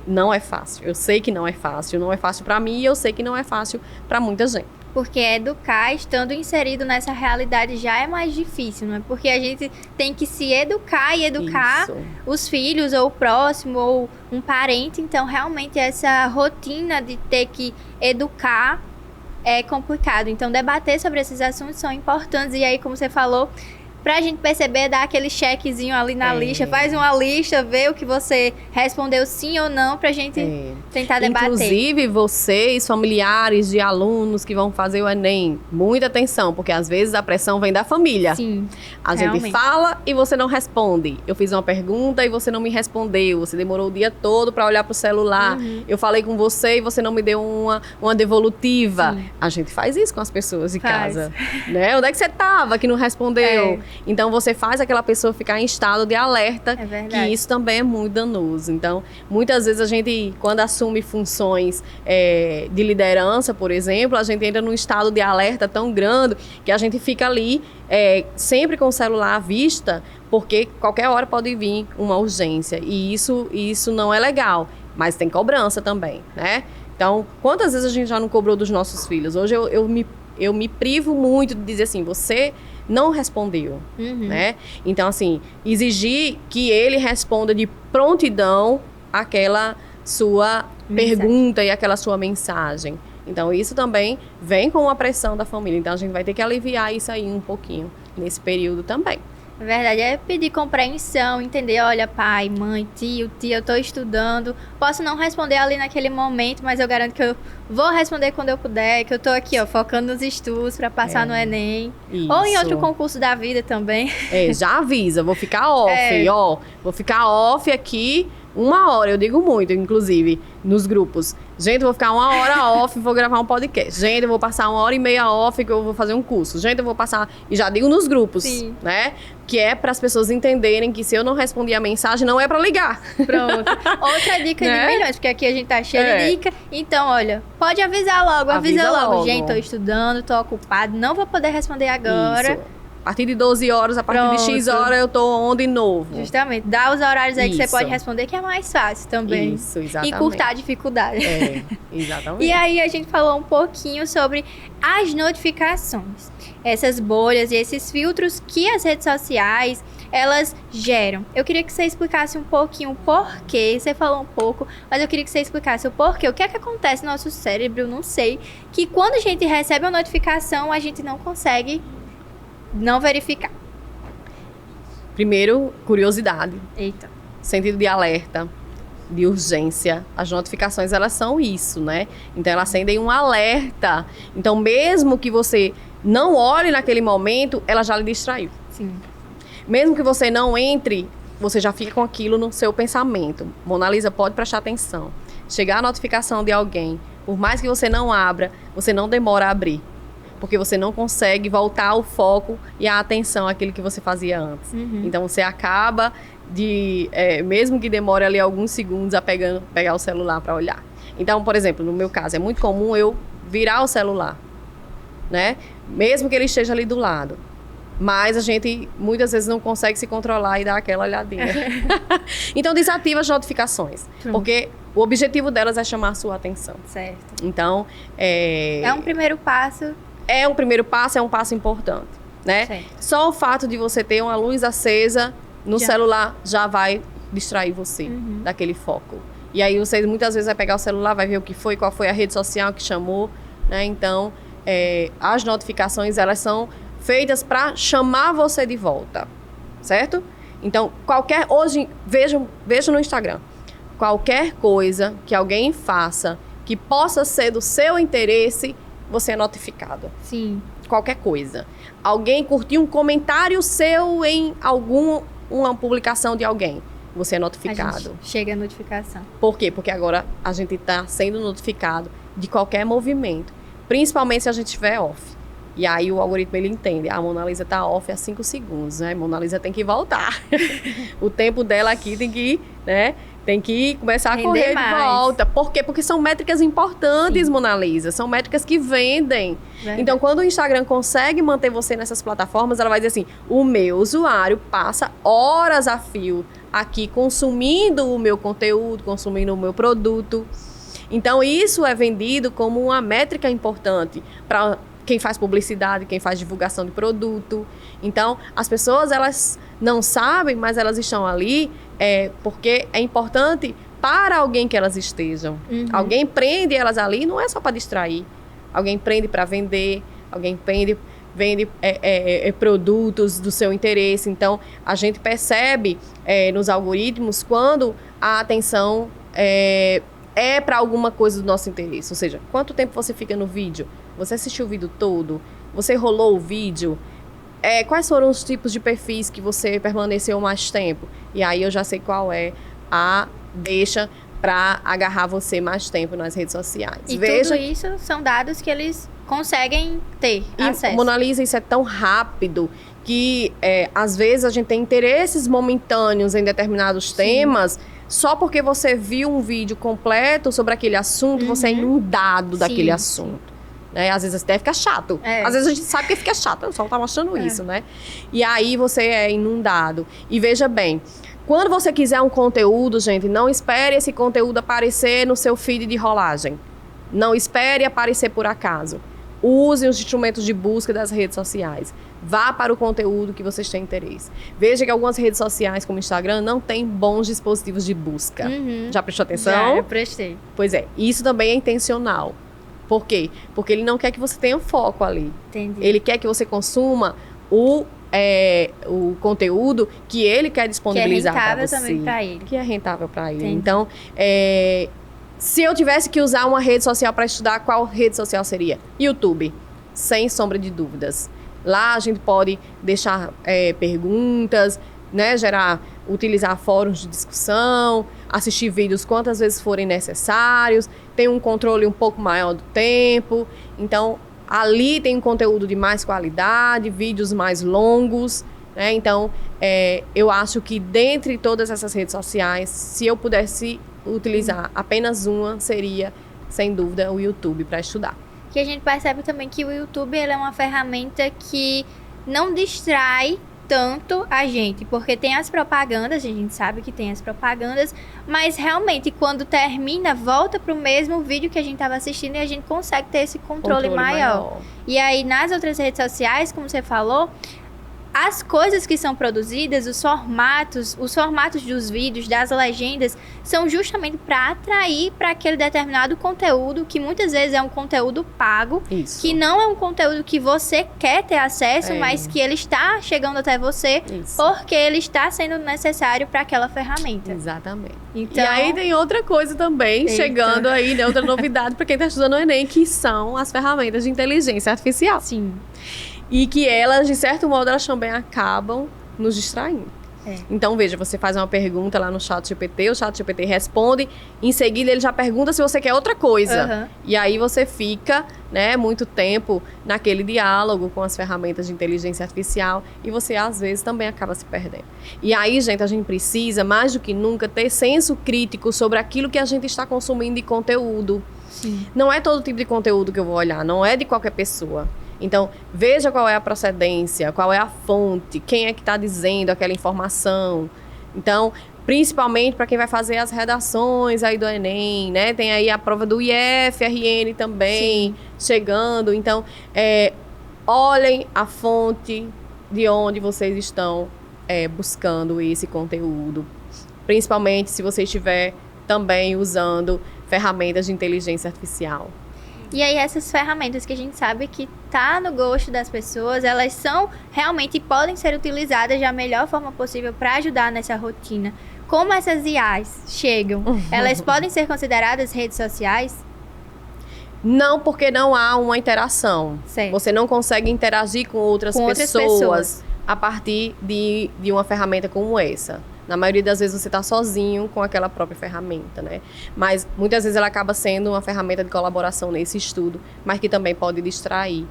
não é fácil. Eu sei que não é fácil. Não é fácil para mim e eu sei que não é fácil para muita gente. Porque educar, estando inserido nessa realidade, já é mais difícil, não é? Porque a gente tem que se educar e educar os filhos, ou o próximo, ou um parente. Então, realmente, essa rotina de ter que educar é complicado. Então, debater sobre esses assuntos são importantes. E aí, como você falou, pra gente perceber, dar aquele chequezinho ali na lista, faz uma lista, vê o que você respondeu sim ou não, pra gente tentar debater. Inclusive, vocês, familiares de alunos que vão fazer o Enem, muita atenção, porque às vezes a pressão vem da família. Sim, a gente fala e você não responde. Eu fiz uma pergunta e você não me respondeu. Você demorou o dia todo pra olhar pro celular. Eu falei com você e você não me deu uma devolutiva. A gente faz isso com as pessoas de casa. Né? Onde é que você tava que não respondeu? Então, você faz aquela pessoa ficar em estado de alerta, É verdade. que isso também é muito danoso. Então, muitas vezes a gente, quando assume funções de liderança, por exemplo, a gente entra num estado de alerta tão grande que a gente fica ali sempre com o celular à vista, porque qualquer hora pode vir uma urgência. E isso não é legal, mas tem cobrança também, né? Então, quantas vezes a gente já não cobrou dos nossos filhos? Hoje eu me privo muito de dizer assim, você não respondeu, né? Então, assim, exigir que ele responda de prontidão aquela sua pergunta e aquela sua mensagem. Então, isso também vem com a pressão da família. Então, a gente vai ter que aliviar isso aí um pouquinho nesse período também. A verdade é pedir compreensão, entender, olha, pai, mãe, tio, tia, eu tô estudando, posso não responder ali naquele momento, mas eu garanto que eu vou responder quando eu puder, que eu tô aqui, ó, focando nos estudos para passar no Enem. Isso. Ou em outro concurso da vida também. Já avisa, vou ficar off, vou ficar off aqui 1 hora, eu digo muito, inclusive, nos grupos. Gente, eu vou ficar 1 hora off, vou gravar um podcast. Gente, eu vou passar 1h30 off, que eu vou fazer um curso. Gente, eu vou passar... E já digo nos grupos, né? Que é para as pessoas entenderem que se eu não responder a mensagem, não é para ligar. Pronto. Outra dica de milhões, porque aqui a gente tá cheio de dica. Então, olha, pode avisar logo, avisa logo. Gente, tô estudando, tô ocupado, não vou poder responder agora. Isso. A partir de 12 horas, a partir de X horas, eu tô onde novo. Justamente. Dá os horários aí que você pode responder, que é mais fácil também. Isso, exatamente. Encurtar a dificuldade. Exatamente. E aí, a gente falou um pouquinho sobre as notificações. Essas bolhas e esses filtros que as redes sociais, elas geram. Eu queria que você explicasse um pouquinho o porquê. Você falou um pouco, mas eu queria que você explicasse o porquê. O que é que acontece no nosso cérebro, não sei, que quando a gente recebe uma notificação, a gente não consegue não verificar. Primeiro, curiosidade. Eita. Sentido de alerta, de urgência. As notificações, elas são isso, né? Então, elas acendem um alerta. Então, mesmo que você não olhe naquele momento, ela já lhe distraiu. Sim. Mesmo que você não entre, você já fica com aquilo no seu pensamento. Mona Lisa, pode prestar atenção. Chegar a notificação de alguém, por mais que você não abra, você não demora a abrir. Porque você não consegue voltar o foco e a atenção àquilo que você fazia antes. Então, você acaba de, mesmo que demore ali alguns segundos, a pegar o celular para olhar. Então, por exemplo, no meu caso, é muito comum eu virar o celular, né? Mesmo que ele esteja ali do lado. Mas a gente, muitas vezes, não consegue se controlar e dar aquela olhadinha. Então, desativa as notificações. Porque o objetivo delas é chamar a sua atenção. Certo. Então, é um primeiro passo. É um primeiro passo, é um passo importante, né? Certo. Só o fato de você ter uma luz acesa no celular já vai distrair você daquele foco. E aí você muitas vezes vai pegar o celular, vai ver o que foi, qual foi a rede social que chamou, né? Então, as notificações, elas são feitas para chamar você de volta, certo? Então, hoje, veja no Instagram, qualquer coisa que alguém faça que possa ser do seu interesse, você é notificado. Sim. Qualquer coisa. Alguém curtiu um comentário seu em uma publicação de alguém, você é notificado. Chega a notificação. Por quê? Porque agora a gente está sendo notificado de qualquer movimento, principalmente se a gente estiver off. E aí o algoritmo, ele entende, a Mona Lisa está off há 5 segundos, né? Mona Lisa tem que voltar. O tempo dela aqui tem que, né? Tem que começar a correr de volta. Por quê? Porque são métricas importantes, Mona Lisa. São métricas que vendem. Verdade. Então, quando o Instagram consegue manter você nessas plataformas, ela vai dizer assim, o meu usuário passa horas a fio aqui consumindo o meu conteúdo, consumindo o meu produto. Então, isso é vendido como uma métrica importante para quem faz publicidade, quem faz divulgação de produto. Então, as pessoas, elas não sabem, mas elas estão ali porque é importante para alguém que elas estejam. Alguém prende elas ali, não é só para distrair. Alguém prende para vender, alguém vende produtos do seu interesse. Então, a gente percebe nos algoritmos quando a atenção é para alguma coisa do nosso interesse. Ou seja, quanto tempo você fica no vídeo? Você assistiu o vídeo todo? Você rolou o vídeo? Quais foram os tipos de perfis que você permaneceu mais tempo? E aí eu já sei qual é a deixa para agarrar você mais tempo nas redes sociais. E tudo isso são dados que eles conseguem ter acesso. Mona Lisa, isso é tão rápido que às vezes a gente tem interesses momentâneos em determinados temas, só porque você viu um vídeo completo sobre aquele assunto, você é inundado daquele assunto. Né? Às vezes até fica chato. Às vezes a gente sabe que fica chato, o sol tá mostrando isso, né? E aí você é inundado. E veja bem, quando você quiser um conteúdo, gente, não espere esse conteúdo aparecer no seu feed de rolagem. Não espere aparecer por acaso. Use os instrumentos de busca das redes sociais. Vá para o conteúdo que vocês têm interesse. Veja que algumas redes sociais, como o Instagram, não tem bons dispositivos de busca. Já prestou atenção? Já, eu prestei. Pois é, isso também é intencional. Por quê? Porque ele não quer que você tenha foco ali. Entendi. Ele quer que você consuma o conteúdo que ele quer disponibilizar para você. Que é rentável também para ele. Que é rentável para ele. Entendi. Então, se eu tivesse que usar uma rede social para estudar, qual rede social seria? YouTube, sem sombra de dúvidas. Lá a gente pode deixar perguntas, né, utilizar fóruns de discussão, assistir vídeos quantas vezes forem necessários, tem um controle um pouco maior do tempo. Então, ali tem um conteúdo de mais qualidade, vídeos mais longos, né? Então, eu acho que dentre todas essas redes sociais, se eu pudesse utilizar apenas uma, seria, sem dúvida, o YouTube para estudar. Que a gente percebe também que o YouTube ele é uma ferramenta que não distrai tanto a gente, porque tem as propagandas, a gente sabe que tem as propagandas, mas realmente quando termina, volta pro mesmo vídeo que a gente estava assistindo e a gente consegue ter esse controle maior. E aí nas outras redes sociais, como você falou, as coisas que são produzidas, os formatos dos vídeos, das legendas, são justamente para atrair para aquele determinado conteúdo, que muitas vezes é um conteúdo pago, que não é um conteúdo que você quer ter acesso, mas que ele está chegando até você, porque ele está sendo necessário para aquela ferramenta. Exatamente. Então, e aí tem outra coisa também, chegando aí, né, outra novidade para quem está estudando o Enem, que são as ferramentas de inteligência artificial. Sim. E que elas, de certo modo, elas também acabam nos distraindo. Então, veja, você faz uma pergunta lá no ChatGPT, o ChatGPT responde, em seguida ele já pergunta se você quer outra coisa. E aí você fica, né, muito tempo naquele diálogo com as ferramentas de inteligência artificial e você, às vezes, também acaba se perdendo. E aí, gente, a gente precisa, mais do que nunca, ter senso crítico sobre aquilo que a gente está consumindo de conteúdo. Sim. Não é todo tipo de conteúdo que eu vou olhar, não é de qualquer pessoa. Então, veja qual é a procedência, qual é a fonte, quem é que está dizendo aquela informação. Então, principalmente para quem vai fazer as redações aí do Enem, né? Tem aí a prova do IFRN também chegando. Então, olhem a fonte de onde vocês estão buscando esse conteúdo. Principalmente se você estiver também usando ferramentas de inteligência artificial. E aí essas ferramentas que a gente sabe que tá no gosto das pessoas, elas são realmente podem ser utilizadas da melhor forma possível para ajudar nessa rotina. Como essas IAs chegam? Elas podem ser consideradas redes sociais? Não, porque não há uma interação. Certo. Você não consegue interagir com outras pessoas a partir de uma ferramenta como essa. Na maioria das vezes você está sozinho com aquela própria ferramenta, né? Mas muitas vezes ela acaba sendo uma ferramenta de colaboração nesse estudo, mas que também pode distrair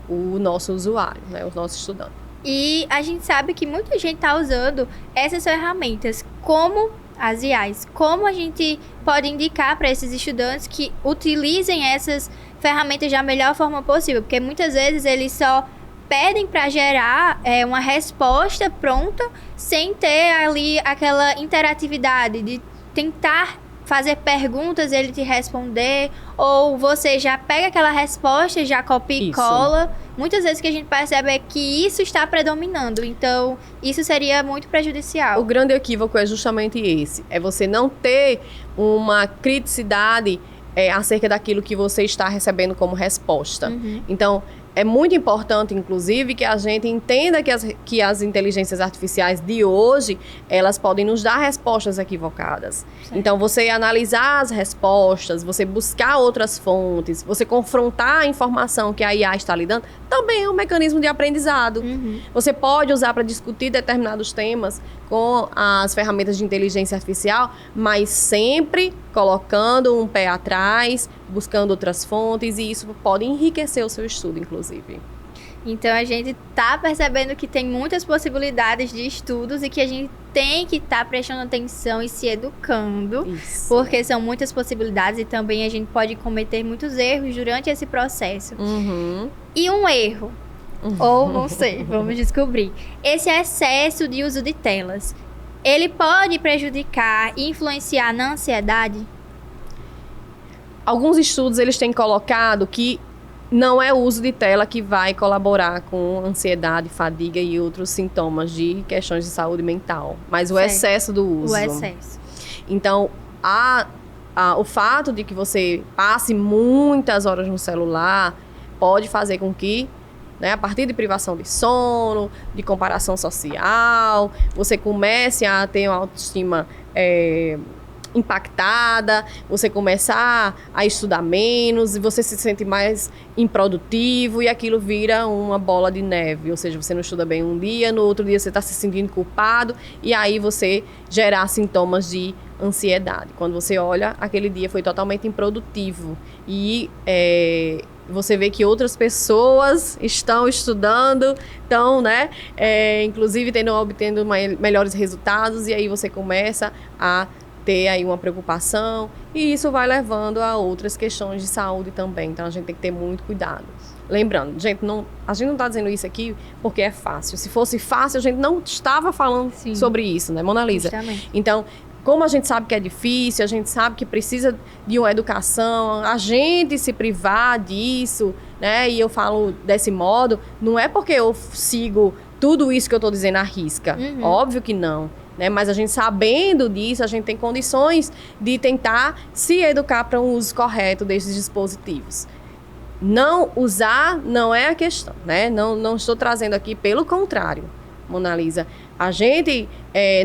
o nosso usuário, né? Os nossos estudantes. E a gente sabe que muita gente está usando essas ferramentas como as IAs. Como a gente pode indicar para esses estudantes que utilizem essas ferramentas da melhor forma possível? Porque muitas vezes eles só pedem para gerar uma resposta pronta sem ter ali aquela interatividade de tentar fazer perguntas, ele te responder, ou você já pega aquela resposta e já copia e cola. Muitas vezes o que a gente percebe é que isso está predominando, então isso seria muito prejudicial. O grande equívoco é justamente esse, é você não ter uma criticidade acerca daquilo que você está recebendo como resposta. Então, é muito importante, inclusive, que a gente entenda que as inteligências artificiais de hoje, elas podem nos dar respostas equivocadas. Sim. Então, você analisar as respostas, você buscar outras fontes, você confrontar a informação que a IA está lhe dando, também é um mecanismo de aprendizado. Você pode usar para discutir determinados temas com as ferramentas de inteligência artificial, mas sempre colocando um pé atrás, buscando outras fontes, e isso pode enriquecer o seu estudo, inclusive. Então a gente tá percebendo que tem muitas possibilidades de estudos e que a gente tem que estar prestando atenção e se educando, Isso. porque são muitas possibilidades e também a gente pode cometer muitos erros durante esse processo. E um erro, ou não sei, vamos descobrir. Esse excesso de uso de telas, ele pode prejudicar e influenciar na ansiedade? Alguns estudos eles têm colocado que não é o uso de tela que vai colaborar com ansiedade, fadiga e outros sintomas de questões de saúde mental, mas o excesso do uso. O excesso. Então, o fato de que você passe muitas horas no celular pode fazer com que, né, a partir de privação de sono, de comparação social, você comece a ter uma autoestima impactada, você começar a estudar menos e você se sente mais improdutivo e aquilo vira uma bola de neve, ou seja, você não estuda bem um dia, no outro dia você está se sentindo culpado e aí você gerar sintomas de ansiedade. Quando você olha, aquele dia foi totalmente improdutivo e você vê que outras pessoas estão estudando, estão, né, inclusive obtendo melhores resultados e aí você começa a ter aí uma preocupação e isso vai levando a outras questões de saúde também. Então, a gente tem que ter muito cuidado. Lembrando, a gente não está dizendo isso aqui porque é fácil. Se fosse fácil, a gente não estava falando sobre isso, né, Mona Lisa? Justamente. Então, como a gente sabe que é difícil, a gente sabe que precisa de uma educação, a gente se privar disso, né, e eu falo desse modo, não é porque eu sigo tudo isso que eu estou dizendo à risca. Óbvio que não. Né? Mas a gente sabendo disso, a gente tem condições de tentar se educar para um uso correto desses dispositivos. Não usar não é a questão, né? Não estou trazendo aqui, pelo contrário, Mona Lisa. A gente,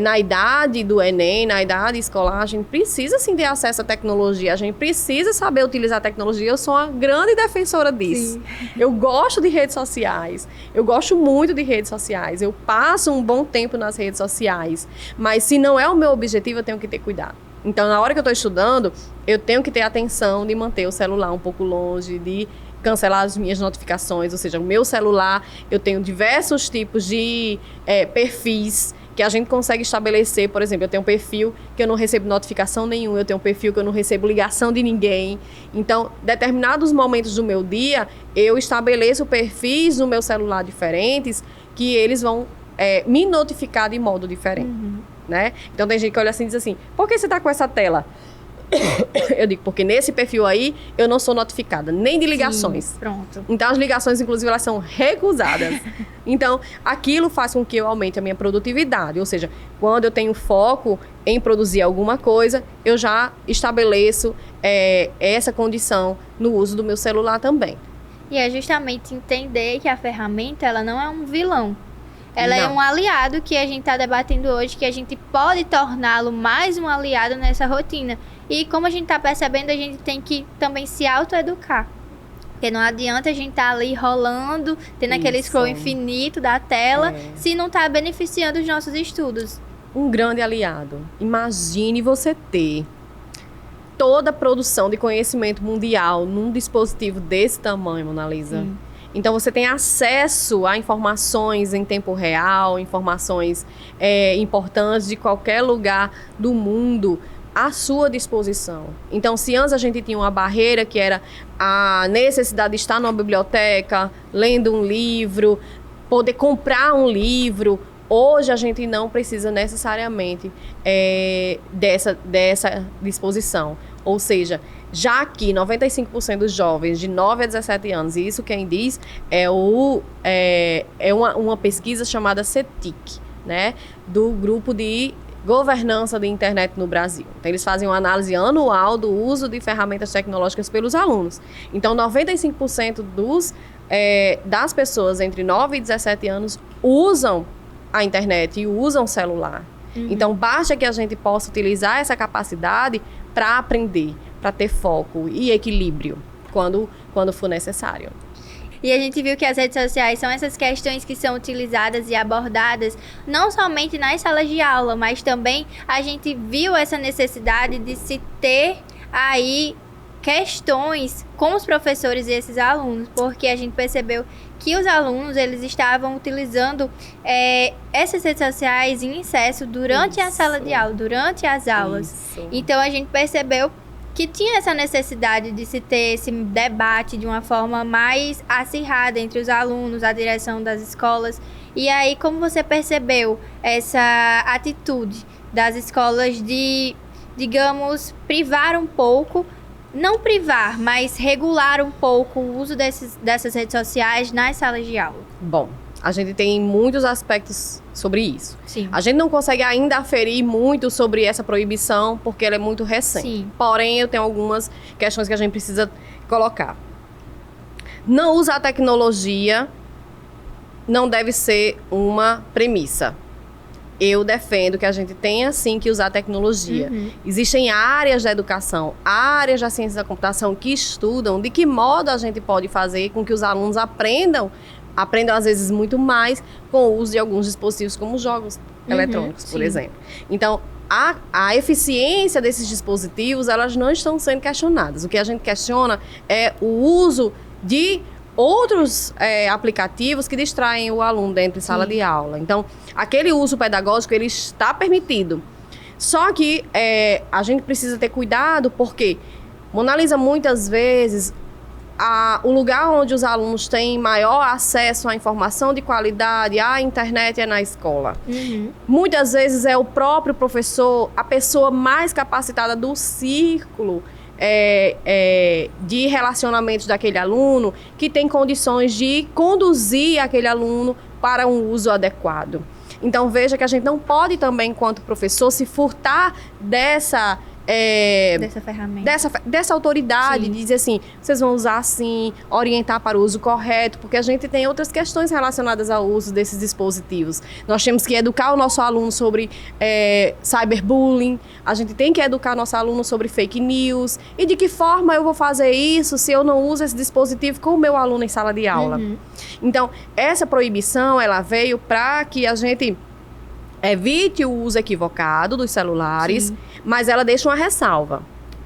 na idade do Enem, na idade escolar, a gente precisa sim ter acesso à tecnologia, a gente precisa saber utilizar a tecnologia. Eu sou uma grande defensora disso. Sim. Eu gosto de redes sociais, eu gosto muito de redes sociais, eu passo um bom tempo nas redes sociais, mas se não é o meu objetivo, eu tenho que ter cuidado. Então, na hora que eu estou estudando, eu tenho que ter atenção de manter o celular um pouco longe, de cancelar as minhas notificações, ou seja, o meu celular, eu tenho diversos tipos de perfis que a gente consegue estabelecer. Por exemplo, eu tenho um perfil que eu não recebo notificação nenhuma, eu tenho um perfil que eu não recebo ligação de ninguém. Então, determinados momentos do meu dia, eu estabeleço perfis no meu celular diferentes que eles vão me notificar de modo diferente, né? Então, tem gente que olha assim e diz assim, por que você está com essa tela? Eu digo, porque nesse perfil aí eu não sou notificada, nem de ligações. Sim, pronto. Então as ligações, inclusive, elas são recusadas. Então, aquilo faz com que eu aumente a minha produtividade. Ou seja, quando eu tenho foco em produzir alguma coisa, eu já estabeleço essa condição no uso do meu celular também. E é justamente entender que a ferramenta, ela não é um vilão. Ela Não. é um aliado que a gente está debatendo hoje, que a gente pode torná-lo mais um aliado nessa rotina. E como a gente está percebendo, a gente tem que também se autoeducar. Porque não adianta a gente estar ali rolando, tendo aquele scroll infinito da tela, se não está beneficiando os nossos estudos. Um grande aliado. Imagine você ter toda a produção de conhecimento mundial num dispositivo desse tamanho, Mona Lisa. Então, você tem acesso a informações em tempo real, informações importantes de qualquer lugar do mundo à sua disposição. Então, se antes a gente tinha uma barreira que era a necessidade de estar numa biblioteca, lendo um livro, poder comprar um livro, hoje a gente não precisa necessariamente dessa disposição. Ou seja, já que 95% dos jovens de 9 a 17 anos, e isso quem diz é uma pesquisa chamada CETIC, né, do Grupo de Governança de Internet no Brasil. Então, eles fazem uma análise anual do uso de ferramentas tecnológicas pelos alunos. Então, 95% das pessoas entre 9 e 17 anos usam a internet e usam o celular. Então, basta que a gente possa utilizar essa capacidade para aprender, para ter foco e equilíbrio quando for necessário. E a gente viu que as redes sociais são essas questões que são utilizadas e abordadas não somente nas salas de aula, mas também a gente viu essa necessidade de se ter aí questões com os professores e esses alunos, porque a gente percebeu que os alunos eles estavam utilizando essas redes sociais em excesso durante a sala de aula, durante as aulas. Então a gente percebeu que tinha essa necessidade de se ter esse debate de uma forma mais acirrada entre os alunos, a direção das escolas. E aí, como você percebeu essa atitude das escolas de, digamos, privar um pouco, não privar, mas regular um pouco o uso dessas redes sociais nas salas de aula? Bom, a gente tem muitos aspectos sobre isso. Sim. A gente não consegue ainda aferir muito sobre essa proibição, porque ela é muito recente. Sim. Porém, eu tenho algumas questões que a gente precisa colocar. Não usar tecnologia não deve ser uma premissa. Eu defendo que a gente tenha, sim, que usar tecnologia. Existem áreas da educação, áreas da ciência da computação que estudam de que modo a gente pode fazer com que os alunos aprendam às vezes muito mais com o uso de alguns dispositivos como jogos eletrônicos, por exemplo. Então, a eficiência desses dispositivos, elas não estão sendo questionadas. O que a gente questiona é o uso de outros aplicativos que distraem o aluno dentro de sala de aula. Então, aquele uso pedagógico, ele está permitido. Só que a gente precisa ter cuidado, porque, Monalisa, muitas vezes, o lugar onde os alunos têm maior acesso à informação de qualidade, à internet, é na escola. Muitas vezes é o próprio professor, a pessoa mais capacitada do círculo de relacionamentos daquele aluno, que tem condições de conduzir aquele aluno para um uso adequado. Então, veja que a gente não pode também, enquanto professor, se furtar dessa ferramenta. Dessa autoridade, de dizer assim, vocês vão usar assim, orientar para o uso correto, porque a gente tem outras questões relacionadas ao uso desses dispositivos. Nós temos que educar o nosso aluno sobre cyberbullying, a gente tem que educar nosso aluno sobre fake news, e de que forma eu vou fazer isso se eu não uso esse dispositivo com o meu aluno em sala de aula. Então, essa proibição, ela veio para que a gente evite o uso equivocado dos celulares, mas ela deixa uma ressalva.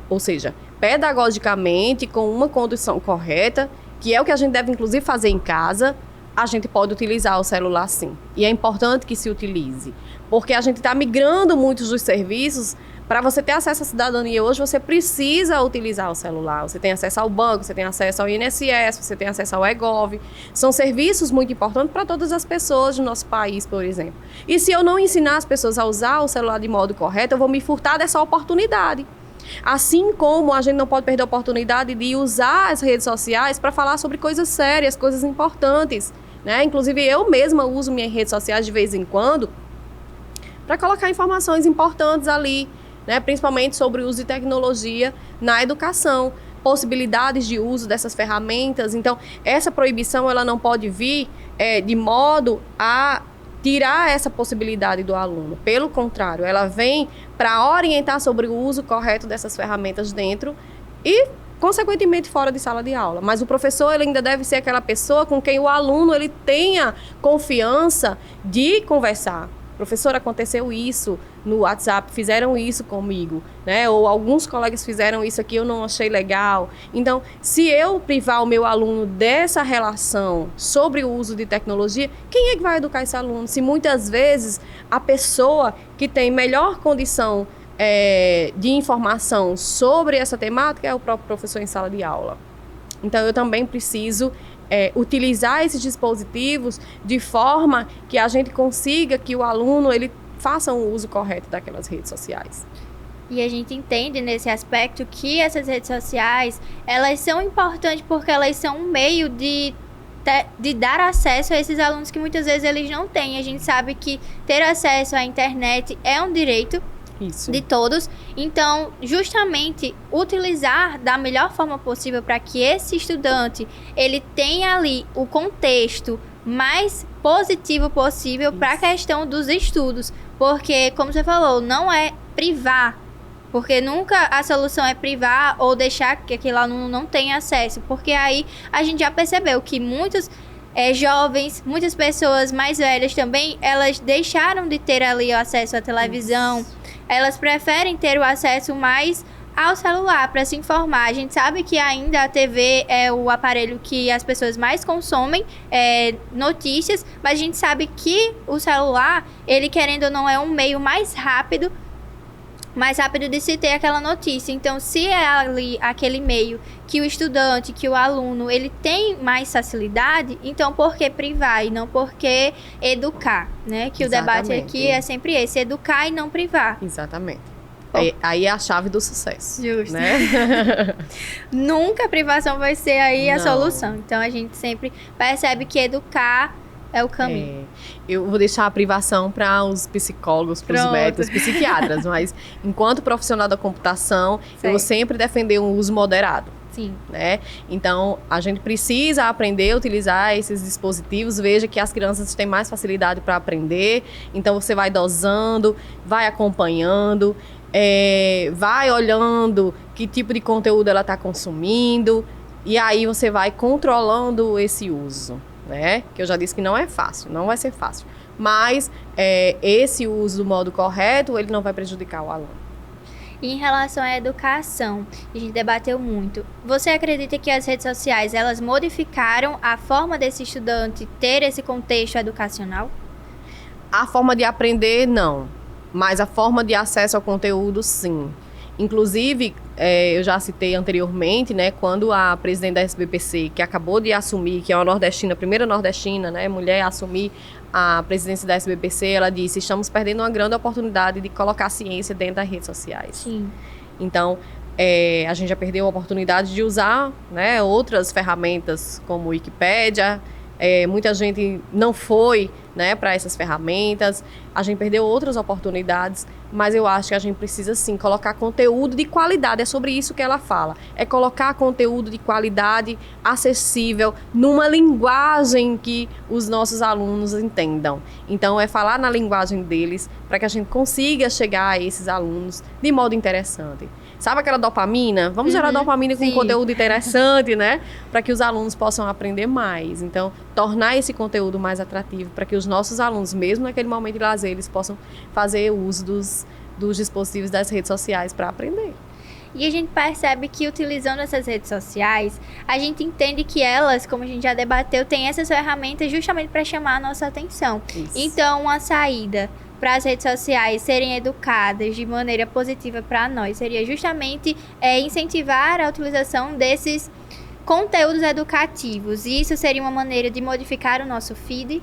Ou seja, pedagogicamente, com uma condução correta, que é o que a gente deve, inclusive, fazer em casa, a gente pode utilizar o celular, sim. E é importante que se utilize. Porque a gente está migrando muitos dos serviços. Para você ter acesso à cidadania hoje, você precisa utilizar o celular. Você tem acesso ao banco, você tem acesso ao INSS, você tem acesso ao eGov. São serviços muito importantes para todas as pessoas do nosso país, por exemplo. E se eu não ensinar as pessoas a usar o celular de modo correto, eu vou me furtar dessa oportunidade. Assim como a gente não pode perder a oportunidade de usar as redes sociais para falar sobre coisas sérias, coisas importantes, né? Inclusive, eu mesma uso minhas redes sociais de vez em quando para colocar informações importantes ali, né, principalmente sobre o uso de tecnologia na educação, possibilidades de uso dessas ferramentas. Então, essa proibição ela não pode vir de modo a tirar essa possibilidade do aluno. Pelo contrário, ela vem para orientar sobre o uso correto dessas ferramentas dentro e, consequentemente, fora de sala de aula. Mas o professor ele ainda deve ser aquela pessoa com quem o aluno ele tenha confiança de conversar. Professor, aconteceu isso no WhatsApp, fizeram isso comigo, né? Ou alguns colegas fizeram isso aqui, eu não achei legal. Então, se eu privar o meu aluno dessa relação sobre o uso de tecnologia, quem é que vai educar esse aluno? Se muitas vezes a pessoa que tem melhor condição de informação sobre essa temática é o próprio professor em sala de aula. Então, eu também preciso utilizar esses dispositivos de forma que a gente consiga que o aluno ele faça um uso correto daquelas redes sociais. E a gente entende nesse aspecto que essas redes sociais, elas são importantes porque elas são um meio de dar acesso a esses alunos que muitas vezes eles não têm. A gente sabe que ter acesso à internet é um direito de todos. Então, justamente, utilizar da melhor forma possível para que esse estudante, ele tenha ali o contexto mais positivo possível para a questão dos estudos. Porque, como você falou, não é privar. Porque nunca a solução é privar ou deixar que aquele aluno não tenha acesso. Porque aí a gente já percebeu que muitos jovens, muitas pessoas mais velhas também, elas deixaram de ter ali o acesso à televisão. Elas preferem ter o acesso mais ao celular para se informar. A gente sabe que ainda a TV é o aparelho que as pessoas mais consomem notícias, mas a gente sabe que o celular, ele querendo ou não, é um meio mais rápido de se ter aquela notícia. Então, se é ali aquele meio que o estudante, que o aluno, ele tem mais facilidade, então por que privar e não por que educar, né? Que Exatamente. o debate aqui é sempre esse, educar e não privar. Exatamente. Aí é a chave do sucesso. Justo. Né? Nunca a privação vai ser aí a Não. solução. Então, a gente sempre percebe que educar é o caminho. Eu vou deixar a privação para os psicólogos, para os Pronto. médicos, psiquiatras, mas enquanto profissional da computação, eu Certo. vou sempre defender um uso moderado. Sim. Né? Então, a gente precisa aprender a utilizar esses dispositivos. Veja que as crianças têm mais facilidade para aprender. Então, você vai dosando, vai acompanhando, vai olhando que tipo de conteúdo ela está consumindo. E aí, você vai controlando esse uso. Né? Que eu já disse que não é fácil, não vai ser fácil. Mas esse uso do modo correto, ele não vai prejudicar o aluno. E em relação à educação, a gente debateu muito. Você acredita que as redes sociais, elas modificaram a forma desse estudante ter esse contexto educacional? A forma de aprender, não. Mas a forma de acesso ao conteúdo, sim. Inclusive, eu já citei anteriormente, né, quando a presidente da SBPC, que acabou de assumir, que é uma nordestina, a primeira nordestina, né, mulher a assumir a presidência da SBPC, ela disse: estamos perdendo uma grande oportunidade de colocar a ciência dentro das redes sociais. Sim. Então, a gente já perdeu a oportunidade de usar, né, outras ferramentas como Wikipédia. Muita gente não foi, né, para essas ferramentas. A gente perdeu outras oportunidades, mas eu acho que a gente precisa sim colocar conteúdo de qualidade. É sobre isso que ela fala. É colocar conteúdo de qualidade, acessível, numa linguagem que os nossos alunos entendam. Então, é falar na linguagem deles para que a gente consiga chegar a esses alunos de modo interessante. Sabe aquela dopamina? Vamos gerar dopamina com sim. conteúdo interessante, né? Para que os alunos possam aprender mais. Então, tornar esse conteúdo mais atrativo para que os nossos alunos, mesmo naquele momento de lazer, eles possam fazer uso dos dispositivos das redes sociais para aprender. E a gente percebe que utilizando essas redes sociais, a gente entende que elas, como a gente já debateu, têm essas ferramentas justamente para chamar a nossa atenção. Isso. Então, uma saída para as redes sociais serem educadas de maneira positiva para nós seria justamente incentivar a utilização desses conteúdos educativos. E isso seria uma maneira de modificar o nosso feed?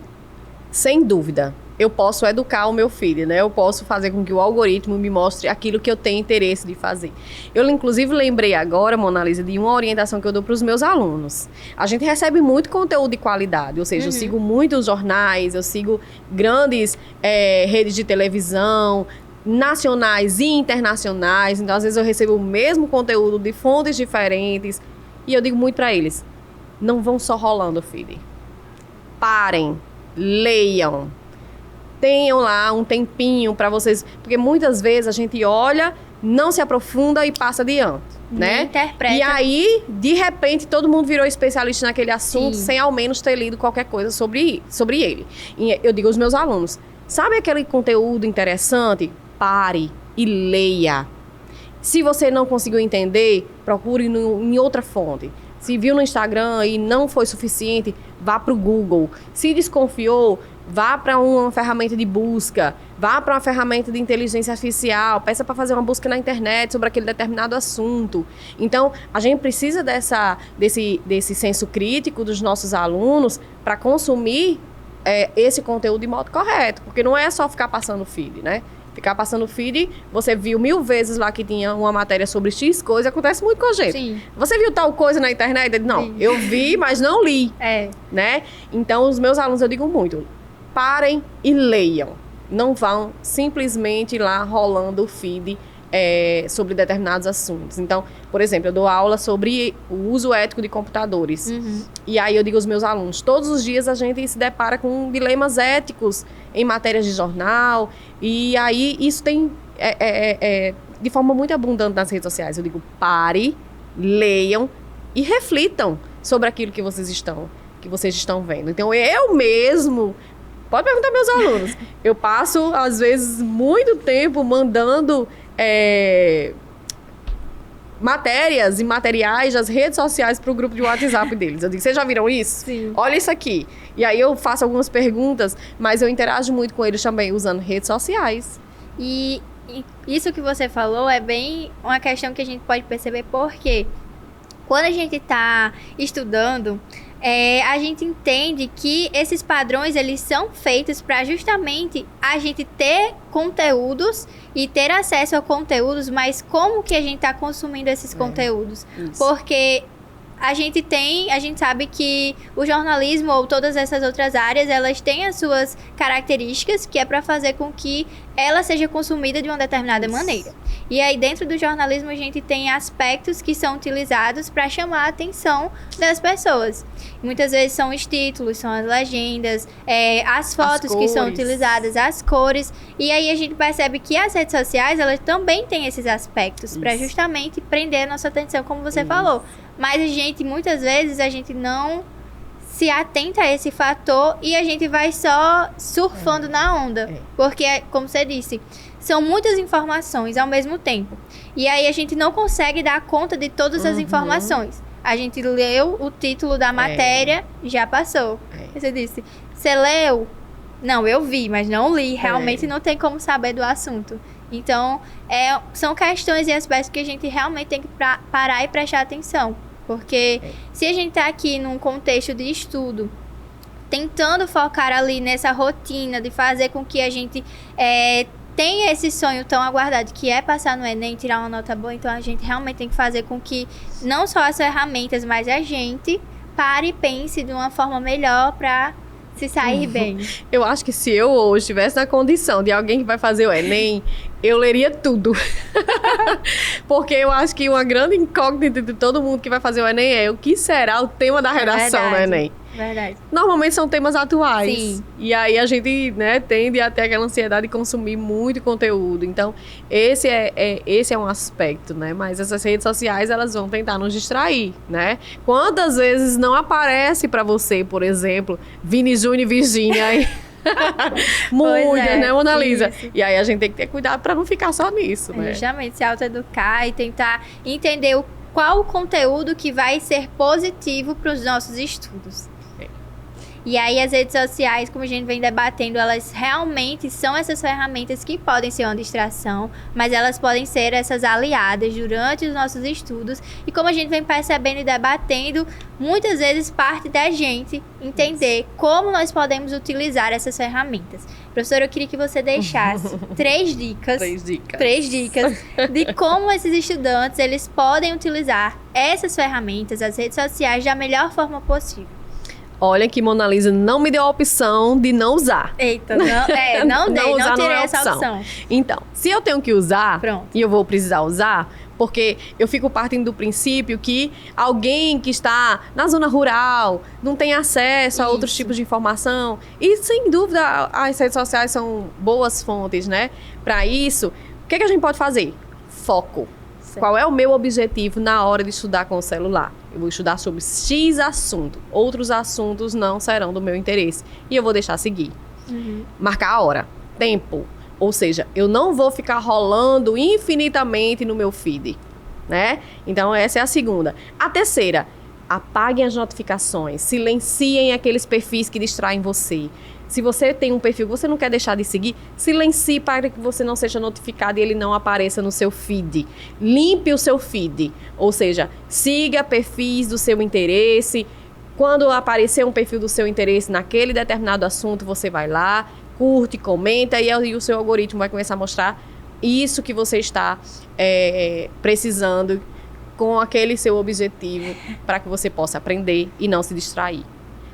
Sem dúvida. Eu posso educar o meu filho, né? Eu posso fazer com que o algoritmo me mostre aquilo que eu tenho interesse de fazer. Eu, inclusive, lembrei agora, Mona Lisa, de uma orientação que eu dou para os meus alunos. A gente recebe muito conteúdo de qualidade, ou seja, eu sigo muitos jornais, eu sigo grandes redes de televisão, nacionais e internacionais. Então, às vezes, eu recebo o mesmo conteúdo de fontes diferentes. E eu digo muito para eles: não vão só rolando o feed. Parem, leiam. Tenham lá um tempinho para vocês, porque muitas vezes a gente olha, não se aprofunda e passa adiante, né? Interpreta. E aí, de repente, todo mundo virou especialista naquele assunto, Sim. sem ao menos ter lido qualquer coisa sobre ele. E eu digo aos meus alunos: sabe aquele conteúdo interessante? Pare e leia. Se você não conseguiu entender, procure em outra fonte. Se viu no Instagram e não foi suficiente, vá para o Google. Se desconfiou, vá para uma ferramenta de busca, vá para uma ferramenta de inteligência artificial, peça para fazer uma busca na internet sobre aquele determinado assunto. Então, a gente precisa desse senso crítico dos nossos alunos para consumir esse conteúdo de modo correto, porque não é só ficar passando feed, né? Ficar passando feed, você viu 1000 vezes lá que tinha uma matéria sobre X coisa, acontece muito com a gente. Sim. Você viu tal coisa na internet? Não, Sim. eu vi, mas não li, né? Então, os meus alunos, eu digo muito: parem e leiam. Não vão simplesmente lá rolando o feed sobre determinados assuntos. Então, por exemplo, eu dou aula sobre o uso ético de computadores. E aí eu digo aos meus alunos: todos os dias a gente se depara com dilemas éticos em matérias de jornal. E aí isso tem de forma muito abundante nas redes sociais. Eu digo: pare, leiam e reflitam sobre aquilo que vocês estão vendo. Então, eu mesmo... Pode perguntar aos meus alunos. Eu passo, às vezes, muito tempo mandando matérias e materiais das redes sociais para o grupo de WhatsApp deles. Eu digo, vocês já viram isso? Sim. Olha isso aqui. E aí eu faço algumas perguntas, mas eu interajo muito com eles também usando redes sociais. E isso que você falou é bem uma questão que a gente pode perceber, porque quando a gente está estudando, a gente entende que esses padrões, eles são feitos para justamente a gente ter conteúdos e ter acesso a conteúdos, mas como que a gente está consumindo esses conteúdos? Isso. Porque a gente sabe que o jornalismo ou todas essas outras áreas, elas têm as suas características, que é para fazer com que ela seja consumida de uma determinada maneira. E aí, dentro do jornalismo, a gente tem aspectos que são utilizados para chamar a atenção das pessoas. Muitas vezes são os títulos, são as legendas, as fotos que são utilizadas, as cores. E aí a gente percebe que as redes sociais, elas também têm esses aspectos para justamente prender a nossa atenção, como você falou. Mas muitas vezes, a gente não se atenta a esse fator e a gente vai só surfando na onda. Porque, como você disse, são muitas informações ao mesmo tempo. E aí a gente não consegue dar conta de todas as informações. A gente leu o título da matéria, já passou. Você disse, você leu? Não, eu vi, mas não li. Realmente não tem como saber do assunto. Então, são questões e aspectos que a gente realmente tem que parar e prestar atenção. Porque se a gente está aqui num contexto de estudo, tentando focar ali nessa rotina de fazer com que a gente tenha esse sonho tão aguardado, que é passar no Enem, tirar uma nota boa, então a gente realmente tem que fazer com que não só as ferramentas, mas a gente pare e pense de uma forma melhor para se sair bem. Eu acho que se eu hoje estivesse na condição de alguém que vai fazer o Enem, eu leria tudo. Porque eu acho que uma grande incógnita de todo mundo que vai fazer o Enem é o que será o tema da redação do Enem. Verdade. Normalmente são temas atuais. Sim. E aí a gente, tende a ter aquela ansiedade de consumir muito conteúdo. Então, esse é um aspecto, né? Mas essas redes sociais, elas vão tentar nos distrair, né? Quantas vezes não aparece pra você, por exemplo, Vini Júnior e Virgínia muitas, né, Mona Lisa? Isso. E aí a gente tem que ter cuidado pra não ficar só nisso, né? Justamente, se autoeducar e tentar entender qual o conteúdo que vai ser positivo para os nossos estudos. E aí as redes sociais, como a gente vem debatendo, elas realmente são essas ferramentas que podem ser uma distração, mas elas podem ser essas aliadas durante os nossos estudos. E como a gente vem percebendo e debatendo, muitas vezes parte da gente entender como nós podemos utilizar essas ferramentas. Professora, eu queria que você deixasse três dicas de como esses estudantes eles podem utilizar essas ferramentas, as redes sociais, da melhor forma possível. Olha que Mona Lisa não me deu a opção de não usar. Eita, não tirei essa opção. Então, se eu tenho que usar, pronto, e eu vou precisar usar, porque eu fico partindo do princípio que alguém que está na zona rural não tem acesso a outros tipos de informação. E, sem dúvida, as redes sociais são boas fontes, né? Para isso, o que a gente pode fazer? Foco. Certo. Qual é o meu objetivo na hora de estudar com o celular? Eu vou estudar sobre X assunto. Outros assuntos não serão do meu interesse. E eu vou deixar seguir. Marcar a hora. Tempo. Ou seja, eu não vou ficar rolando infinitamente no meu feed, né? Então, essa é a segunda. A terceira, apaguem as notificações. Silenciem aqueles perfis que distraem você. Se você tem um perfil que você não quer deixar de seguir, silencie para que você não seja notificado e ele não apareça no seu feed. Limpe o seu feed. Ou seja, siga perfis do seu interesse. Quando aparecer um perfil do seu interesse naquele determinado assunto, você vai lá, curte, comenta e o seu algoritmo vai começar a mostrar isso que você está precisando com aquele seu objetivo para que você possa aprender e não se distrair.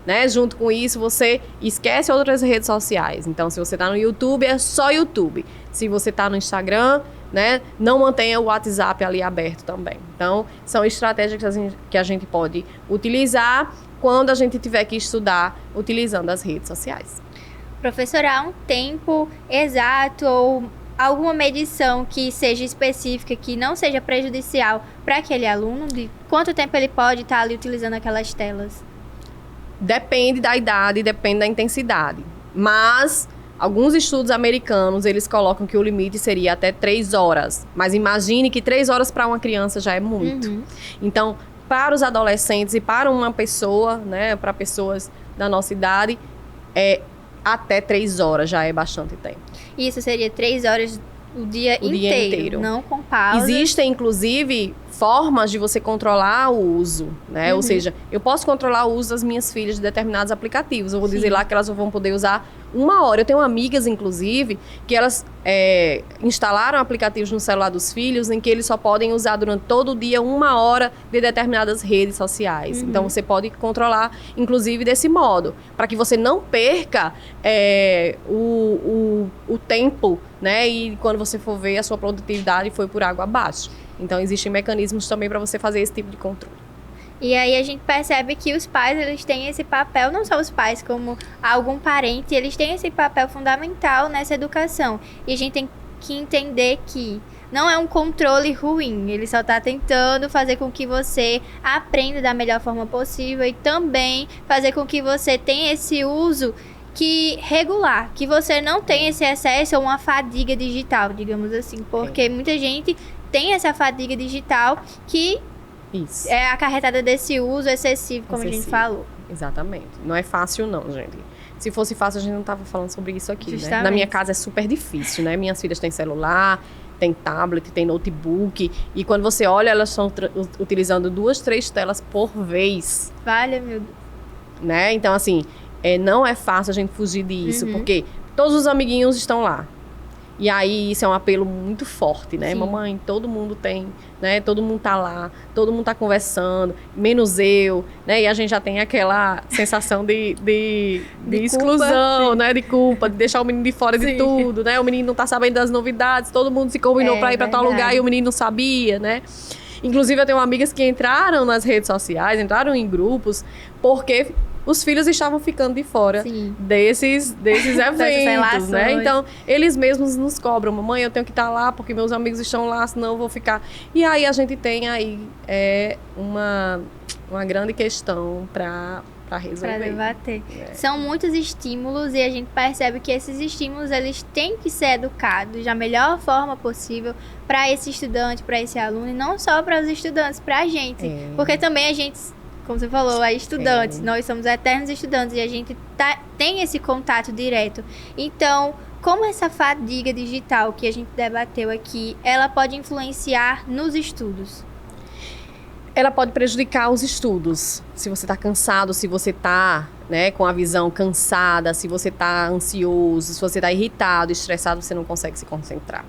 Né? Junto com isso, você esquece outras redes sociais. Então, se você está no YouTube, é só YouTube. Se você está no Instagram, né, não mantenha o WhatsApp ali aberto também. Então, são estratégias que a gente pode utilizar quando a gente tiver que estudar utilizando as redes sociais. Professora, há um tempo exato ou alguma medição que seja específica, que não seja prejudicial para aquele aluno? De quanto tempo ele pode estar ali utilizando aquelas telas? Depende da idade, depende da intensidade. Mas Alguns estudos americanos, eles colocam que o limite seria até 3 horas. Mas imagine que 3 horas para uma criança já é muito. Então, para os adolescentes e para uma pessoa, né, para pessoas da nossa idade, até 3 horas já é bastante tempo. Isso seria 3 horas o dia inteiro, não com pausa. Existem, inclusive, formas de você controlar o uso, né? Ou seja, eu posso controlar o uso das minhas filhas de determinados aplicativos. Eu vou dizer lá que elas vão poder usar 1 hora. Eu tenho amigas, inclusive, que elas instalaram aplicativos no celular dos filhos em que eles só podem usar durante todo o dia 1 hora de determinadas redes sociais. Então, você pode controlar, inclusive, desse modo, para que você não perca o tempo, né? E quando você for ver, a sua produtividade foi por água abaixo. Então, existem mecanismos também para você fazer esse tipo de controle. E aí a gente percebe que os pais, eles têm esse papel, não só os pais, como algum parente, eles têm esse papel fundamental nessa educação. E a gente tem que entender que não é um controle ruim, ele só está tentando fazer com que você aprenda da melhor forma possível e também fazer com que você tenha esse uso regular, que você não tenha esse excesso ou uma fadiga digital, digamos assim, porque muita gente tem essa fadiga digital que é acarretada desse uso excessivo, como a gente falou. Exatamente. Não é fácil não, gente. Se fosse fácil, a gente não tava falando sobre isso aqui, né? Na minha casa é super difícil, né? Minhas filhas têm celular, tem tablet, tem notebook. E quando você olha, elas estão utilizando 2, 3 telas por vez. Vale, meu Deus. Né? Então, assim, não é fácil a gente fugir disso, porque todos os amiguinhos estão lá. E aí, isso é um apelo muito forte, né? Sim. Mamãe, todo mundo tem, né? Todo mundo tá lá, todo mundo tá conversando, menos eu, né? E a gente já tem aquela sensação de exclusão, culpa, né? De culpa, de deixar o menino de fora de tudo, né? O menino não tá sabendo das novidades, todo mundo se combinou pra ir pra tal lugar e o menino não sabia, né? Inclusive, eu tenho amigas que entraram nas redes sociais, entraram em grupos, porque os filhos estavam ficando de fora desses eventos, né? Então, eles mesmos nos cobram. Mamãe, eu tenho que estar lá porque meus amigos estão lá, senão eu vou ficar... E aí, a gente tem aí uma grande questão para resolver. Para debater. São muitos estímulos e a gente percebe que esses estímulos, eles têm que ser educados da melhor forma possível para esse estudante, para esse aluno, e não só para os estudantes, para a gente. Porque também a gente... Como você falou, é estudante, nós somos eternos estudantes e a gente tem esse contato direto. Então, como essa fadiga digital que a gente debateu aqui, ela pode influenciar nos estudos? Ela pode prejudicar os estudos. Se você está cansado, se você está, né, com a visão cansada, se você está ansioso, se você está irritado, estressado, você não consegue se concentrar.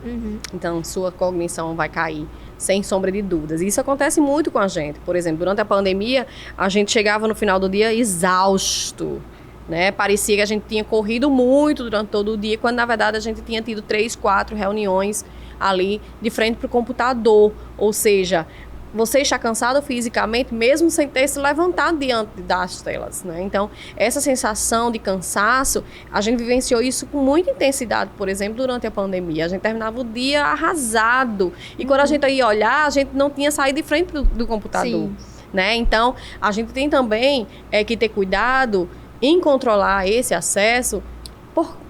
Então, sua cognição vai cair, sem sombra de dúvidas. E isso acontece muito com a gente. Por exemplo, durante a pandemia, a gente chegava no final do dia exausto, né? Parecia que a gente tinha corrido muito durante todo o dia, quando, na verdade, a gente tinha tido 3, 4 reuniões ali de frente para o computador. Ou seja... Você está cansado fisicamente, mesmo sem ter se levantado diante das telas, né? Então, essa sensação de cansaço, a gente vivenciou isso com muita intensidade, por exemplo, durante a pandemia. A gente terminava o dia arrasado. E quando a gente ia olhar, a gente não tinha saído de frente do computador, né? Então, a gente tem também que ter cuidado em controlar esse acesso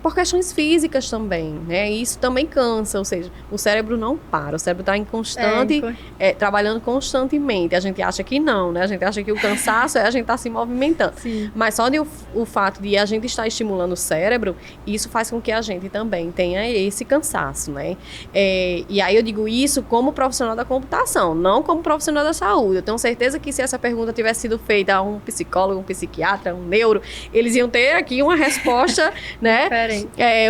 por questões físicas também, né? E isso também cansa, ou seja, o cérebro não para, o cérebro está em constante, trabalhando constantemente. A gente acha que não, né? A gente acha que o cansaço a gente estar se movimentando. Mas só o fato de a gente estar estimulando o cérebro, isso faz com que a gente também tenha esse cansaço, né? E aí eu digo isso como profissional da computação, não como profissional da saúde. Eu tenho certeza que se essa pergunta tivesse sido feita a um psicólogo, um psiquiatra, um neuro, eles iam ter aqui uma resposta, né?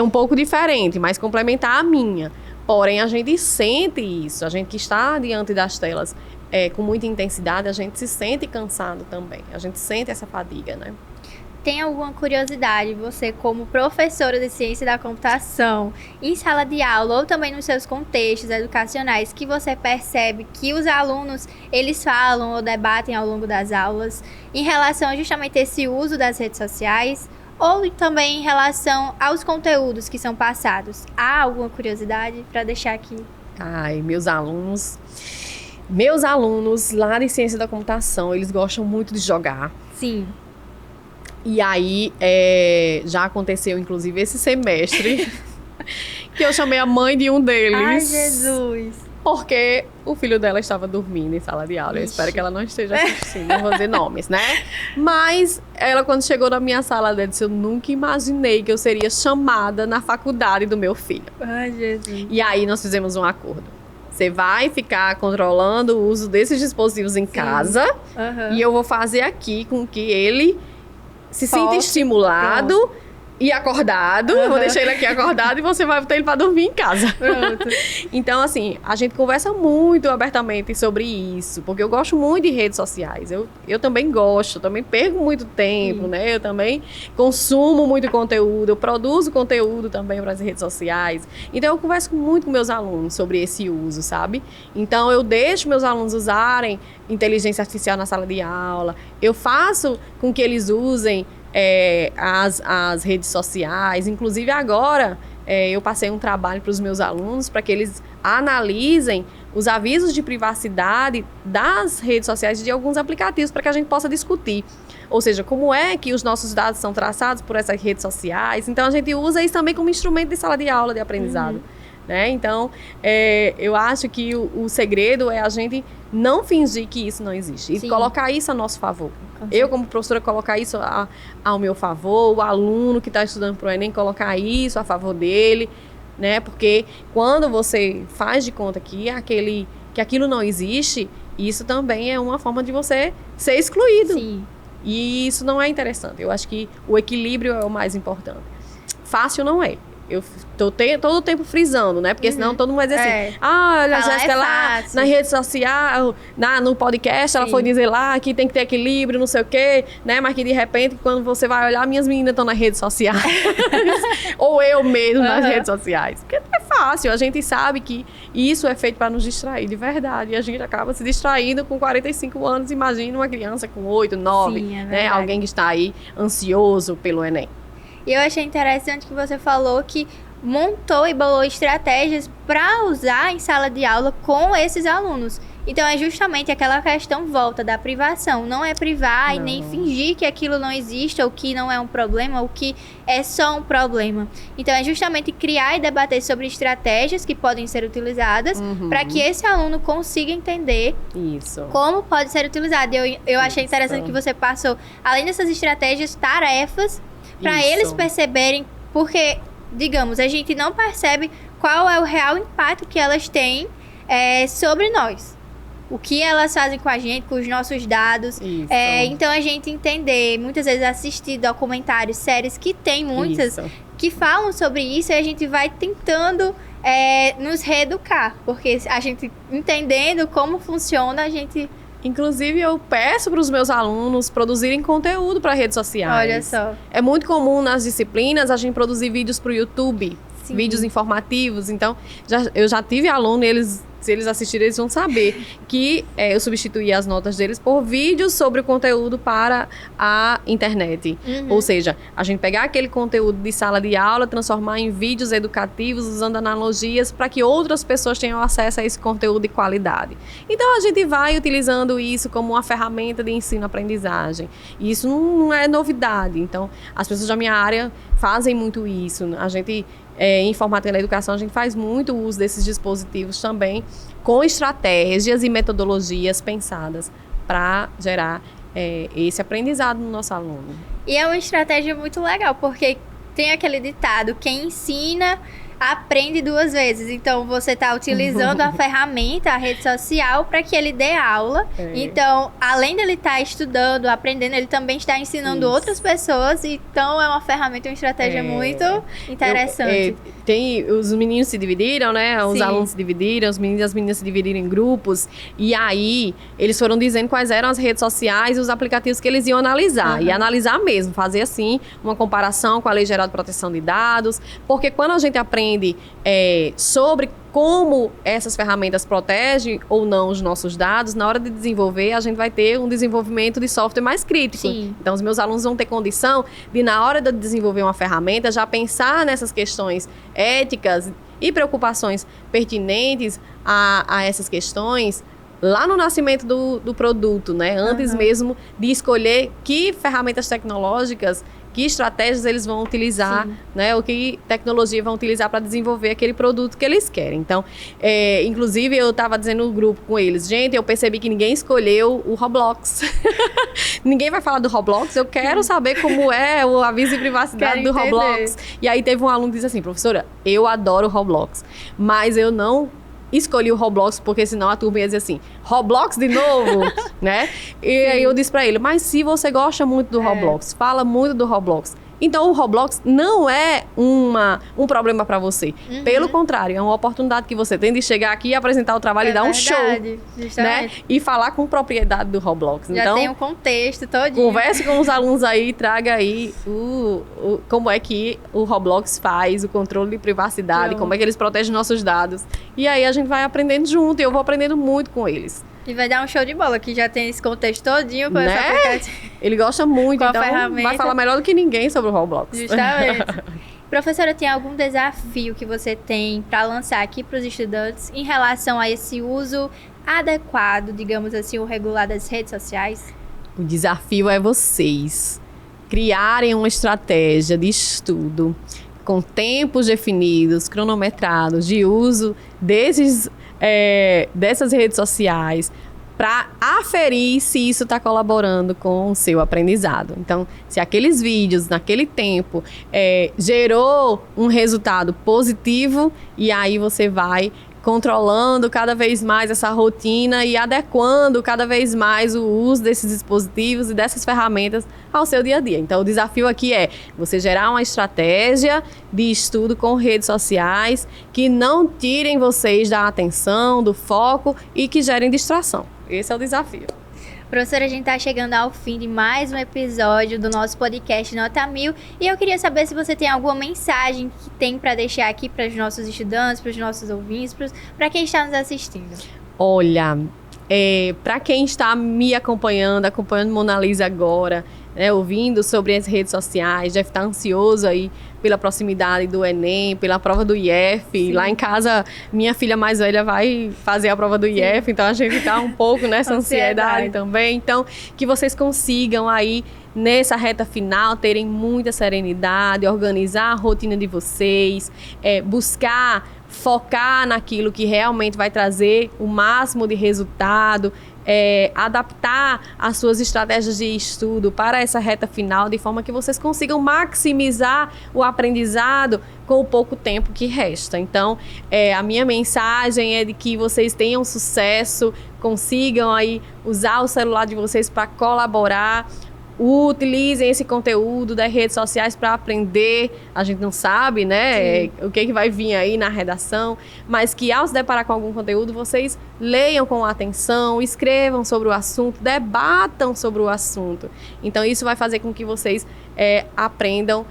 Um pouco diferente, mas complementar a minha. Porém, a gente sente isso. A gente que está diante das telas com muita intensidade, a gente se sente cansado também. A gente sente essa fadiga, né? Tem alguma curiosidade, você como professora de ciência da computação, em sala de aula ou também nos seus contextos educacionais, que você percebe que os alunos, eles falam ou debatem ao longo das aulas em relação justamente a esse uso das redes sociais, ou também em relação aos conteúdos que são passados? Há alguma curiosidade para deixar aqui? Ai, meus alunos lá de ciência da computação, eles gostam muito de jogar. Sim. E aí, já aconteceu, inclusive, esse semestre, que eu chamei a mãe de um deles. Ai, Jesus! Porque o filho dela estava dormindo em sala de aula. Eu espero que ela não esteja assistindo, não vou dizer nomes, né? Mas ela, quando chegou na minha sala, ela disse: eu nunca imaginei que eu seria chamada na faculdade do meu filho. Ai, Jesus. E aí nós fizemos um acordo. Você vai ficar controlando o uso desses dispositivos em casa. E eu vou fazer aqui com que ele se sinta estimulado e acordado. Eu vou deixar ele aqui acordado e você vai botar ele para dormir em casa. Pronto. Então, assim, a gente conversa muito abertamente sobre isso, porque eu gosto muito de redes sociais. Eu também gosto, também perco muito tempo, né? Eu também consumo muito conteúdo, eu produzo conteúdo também para as redes sociais. Então, eu converso muito com meus alunos sobre esse uso, sabe? Então, eu deixo meus alunos usarem inteligência artificial na sala de aula, eu faço com que eles usem as redes sociais. Inclusive agora eu passei um trabalho para os meus alunos para que eles analisem os avisos de privacidade das redes sociais e de alguns aplicativos para que a gente possa discutir. Ou seja, como é que os nossos dados são traçados por essas redes sociais. Então a gente usa isso também como instrumento de sala de aula, de aprendizado. Né? Então, eu acho que o segredo é a gente não fingir que isso não existe e colocar isso a nosso favor. Eu, como professora, colocar isso ao meu favor, o aluno que está estudando para o Enem, colocar isso a favor dele, né? Porque quando você faz de conta que aquilo não existe, isso também é uma forma de você ser excluído. Sim. E isso não é interessante. Eu acho que o equilíbrio é o mais importante. Fácil não é. Eu tô todo o tempo frisando, né? Porque senão todo mundo vai dizer assim: olha, a Jéssica lá na rede social, no podcast, ela foi dizer lá que tem que ter equilíbrio, não sei o quê, né? Mas que de repente, quando você vai olhar, minhas meninas estão nas redes sociais. Ou eu mesmo nas redes sociais. Porque não é fácil. A gente sabe que isso é feito para nos distrair de verdade. E a gente acaba se distraindo com 45 anos. Imagina uma criança com 8, 9, né? Alguém que está aí ansioso pelo Enem. E eu achei interessante que você falou que montou e bolou estratégias para usar em sala de aula com esses alunos. Então, é justamente aquela questão volta da privação. Não é privar e nem fingir que aquilo não existe, ou que não é um problema, ou que é só um problema. Então, é justamente criar e debater sobre estratégias que podem ser utilizadas para que esse aluno consiga entender como pode ser utilizado. Eu achei interessante que você passou, além dessas estratégias, tarefas para eles perceberem, porque, digamos, a gente não percebe qual é o real impacto que elas têm sobre nós. O que elas fazem com a gente, com os nossos dados. Então, a gente entender, muitas vezes assistir documentários, séries que tem muitas, que falam sobre isso, e a gente vai tentando nos reeducar. Porque a gente entendendo como funciona, a gente... Inclusive, eu peço para os meus alunos produzirem conteúdo para redes sociais. Olha só. É muito comum nas disciplinas a gente produzir vídeos para o YouTube, vídeos informativos. Então, eu já tive aluno, se eles assistirem, eles vão saber que eu substituí as notas deles por vídeos sobre o conteúdo para a internet. Ou seja, a gente pegar aquele conteúdo de sala de aula, transformar em vídeos educativos, usando analogias, para que outras pessoas tenham acesso a esse conteúdo de qualidade. Então, a gente vai utilizando isso como uma ferramenta de ensino-aprendizagem. E isso não é novidade. Então, as pessoas da minha área fazem muito isso. A gente... em informática na educação, a gente faz muito uso desses dispositivos também, com estratégias e metodologias pensadas para gerar esse aprendizado no nosso aluno. E é uma estratégia muito legal, porque tem aquele ditado: quem ensina aprende duas vezes. Então, você está utilizando a ferramenta, a rede social, para que ele dê aula. Então, além dele estar estudando, aprendendo, ele também está ensinando outras pessoas. Então, é uma ferramenta, uma estratégia muito interessante. Tem os meninos se dividiram, né? Os alunos se dividiram, os meninos e as meninas se dividiram em grupos. E aí, eles foram dizendo quais eram as redes sociais e os aplicativos que eles iam analisar. E analisar mesmo, fazer assim, uma comparação com a Lei Geral de Proteção de Dados. Porque quando a gente aprende sobre como essas ferramentas protegem ou não os nossos dados, na hora de desenvolver, a gente vai ter um desenvolvimento de software mais crítico. Então, os meus alunos vão ter condição de, na hora de desenvolver uma ferramenta, já pensar nessas questões éticas e preocupações pertinentes a essas questões lá no nascimento do produto, né? Antes mesmo de escolher que ferramentas tecnológicas, que estratégias eles vão utilizar, né? Ou que tecnologia vão utilizar para desenvolver aquele produto que eles querem. Então, inclusive, eu estava dizendo no grupo com eles, gente, eu percebi que ninguém escolheu o Roblox. Ninguém vai falar do Roblox, eu quero saber como é o aviso de privacidade do Roblox. E aí teve um aluno que disse assim, professora, eu adoro o Roblox, mas eu não escolhi o Roblox, porque senão a turma ia dizer assim, Roblox de novo, né? E aí eu disse pra ele, mas se você gosta muito do Roblox, fala muito do Roblox, então o Roblox não é um problema pra você. Pelo contrário, é uma oportunidade que você tem de chegar aqui e apresentar o trabalho e dar um show, né? E falar com propriedade do Roblox. Já então, tem um contexto todinho. Converse com os alunos aí, traga aí como é que o Roblox faz, o controle de privacidade, como é que eles protegem nossos dados. E aí a gente vai aprendendo junto e eu vou aprendendo muito com eles. E vai dar um show de bola, que já tem esse contexto todinho com essa aplicativo. Ele gosta muito, com então vai falar melhor do que ninguém sobre o Roblox. Justamente. Professora, tem algum desafio que você tem para lançar aqui para os estudantes em relação a esse uso adequado, digamos assim, o regular das redes sociais? O desafio é vocês criarem uma estratégia de estudo com tempos definidos, cronometrados, de uso dessas redes sociais, para aferir se isso está colaborando com o seu aprendizado. Então, se aqueles vídeos, naquele tempo, gerou um resultado positivo, e aí você vai controlando cada vez mais essa rotina e adequando cada vez mais o uso desses dispositivos e dessas ferramentas ao seu dia a dia. Então, o desafio aqui é você gerar uma estratégia de estudo com redes sociais que não tirem vocês da atenção, do foco e que gerem distração. Esse é o desafio. Professora, a gente está chegando ao fim de mais um episódio do nosso podcast Nota 1000 e eu queria saber se você tem alguma mensagem que tem para deixar aqui para os nossos estudantes, para os nossos ouvintes, para quem está nos assistindo. Olha, para quem está me acompanhando Monalisa agora, né, ouvindo sobre as redes sociais, deve estar ansioso aí pela proximidade do Enem, pela prova do IF. Sim. Lá em casa, minha filha mais velha vai fazer a prova do IF, então a gente está um pouco nessa ansiedade também. Então, que vocês consigam aí, nessa reta final, terem muita serenidade, organizar a rotina de vocês, buscar focar naquilo que realmente vai trazer o máximo de resultado, adaptar as suas estratégias de estudo para essa reta final, de forma que vocês consigam maximizar o aprendizado com o pouco tempo que resta. Então, a minha mensagem é de que vocês tenham sucesso, consigam aí usar o celular de vocês para colaborar, utilizem esse conteúdo das redes sociais para aprender. A gente não sabe, né, o que vai vir aí na redação, mas que ao se deparar com algum conteúdo, vocês leiam com atenção, escrevam sobre o assunto, debatam sobre o assunto. Então, isso vai fazer com que vocês aprendam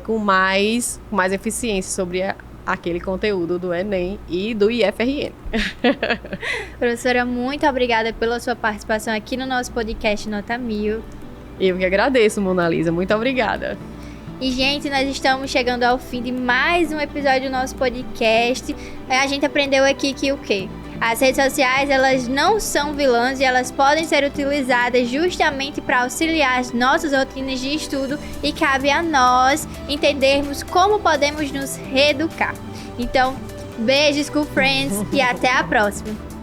com mais eficiência sobre aquele conteúdo do Enem e do IFRN. Professora, muito obrigada pela sua participação aqui no nosso podcast Nota 1000. Eu que agradeço, Monalisa. Muito obrigada. E, gente, nós estamos chegando ao fim de mais um episódio do nosso podcast. A gente aprendeu aqui que o quê? As redes sociais, elas não são vilãs e elas podem ser utilizadas justamente para auxiliar as nossas rotinas de estudo e cabe a nós entendermos como podemos nos reeducar. Então, beijos, school friends, e até a próxima!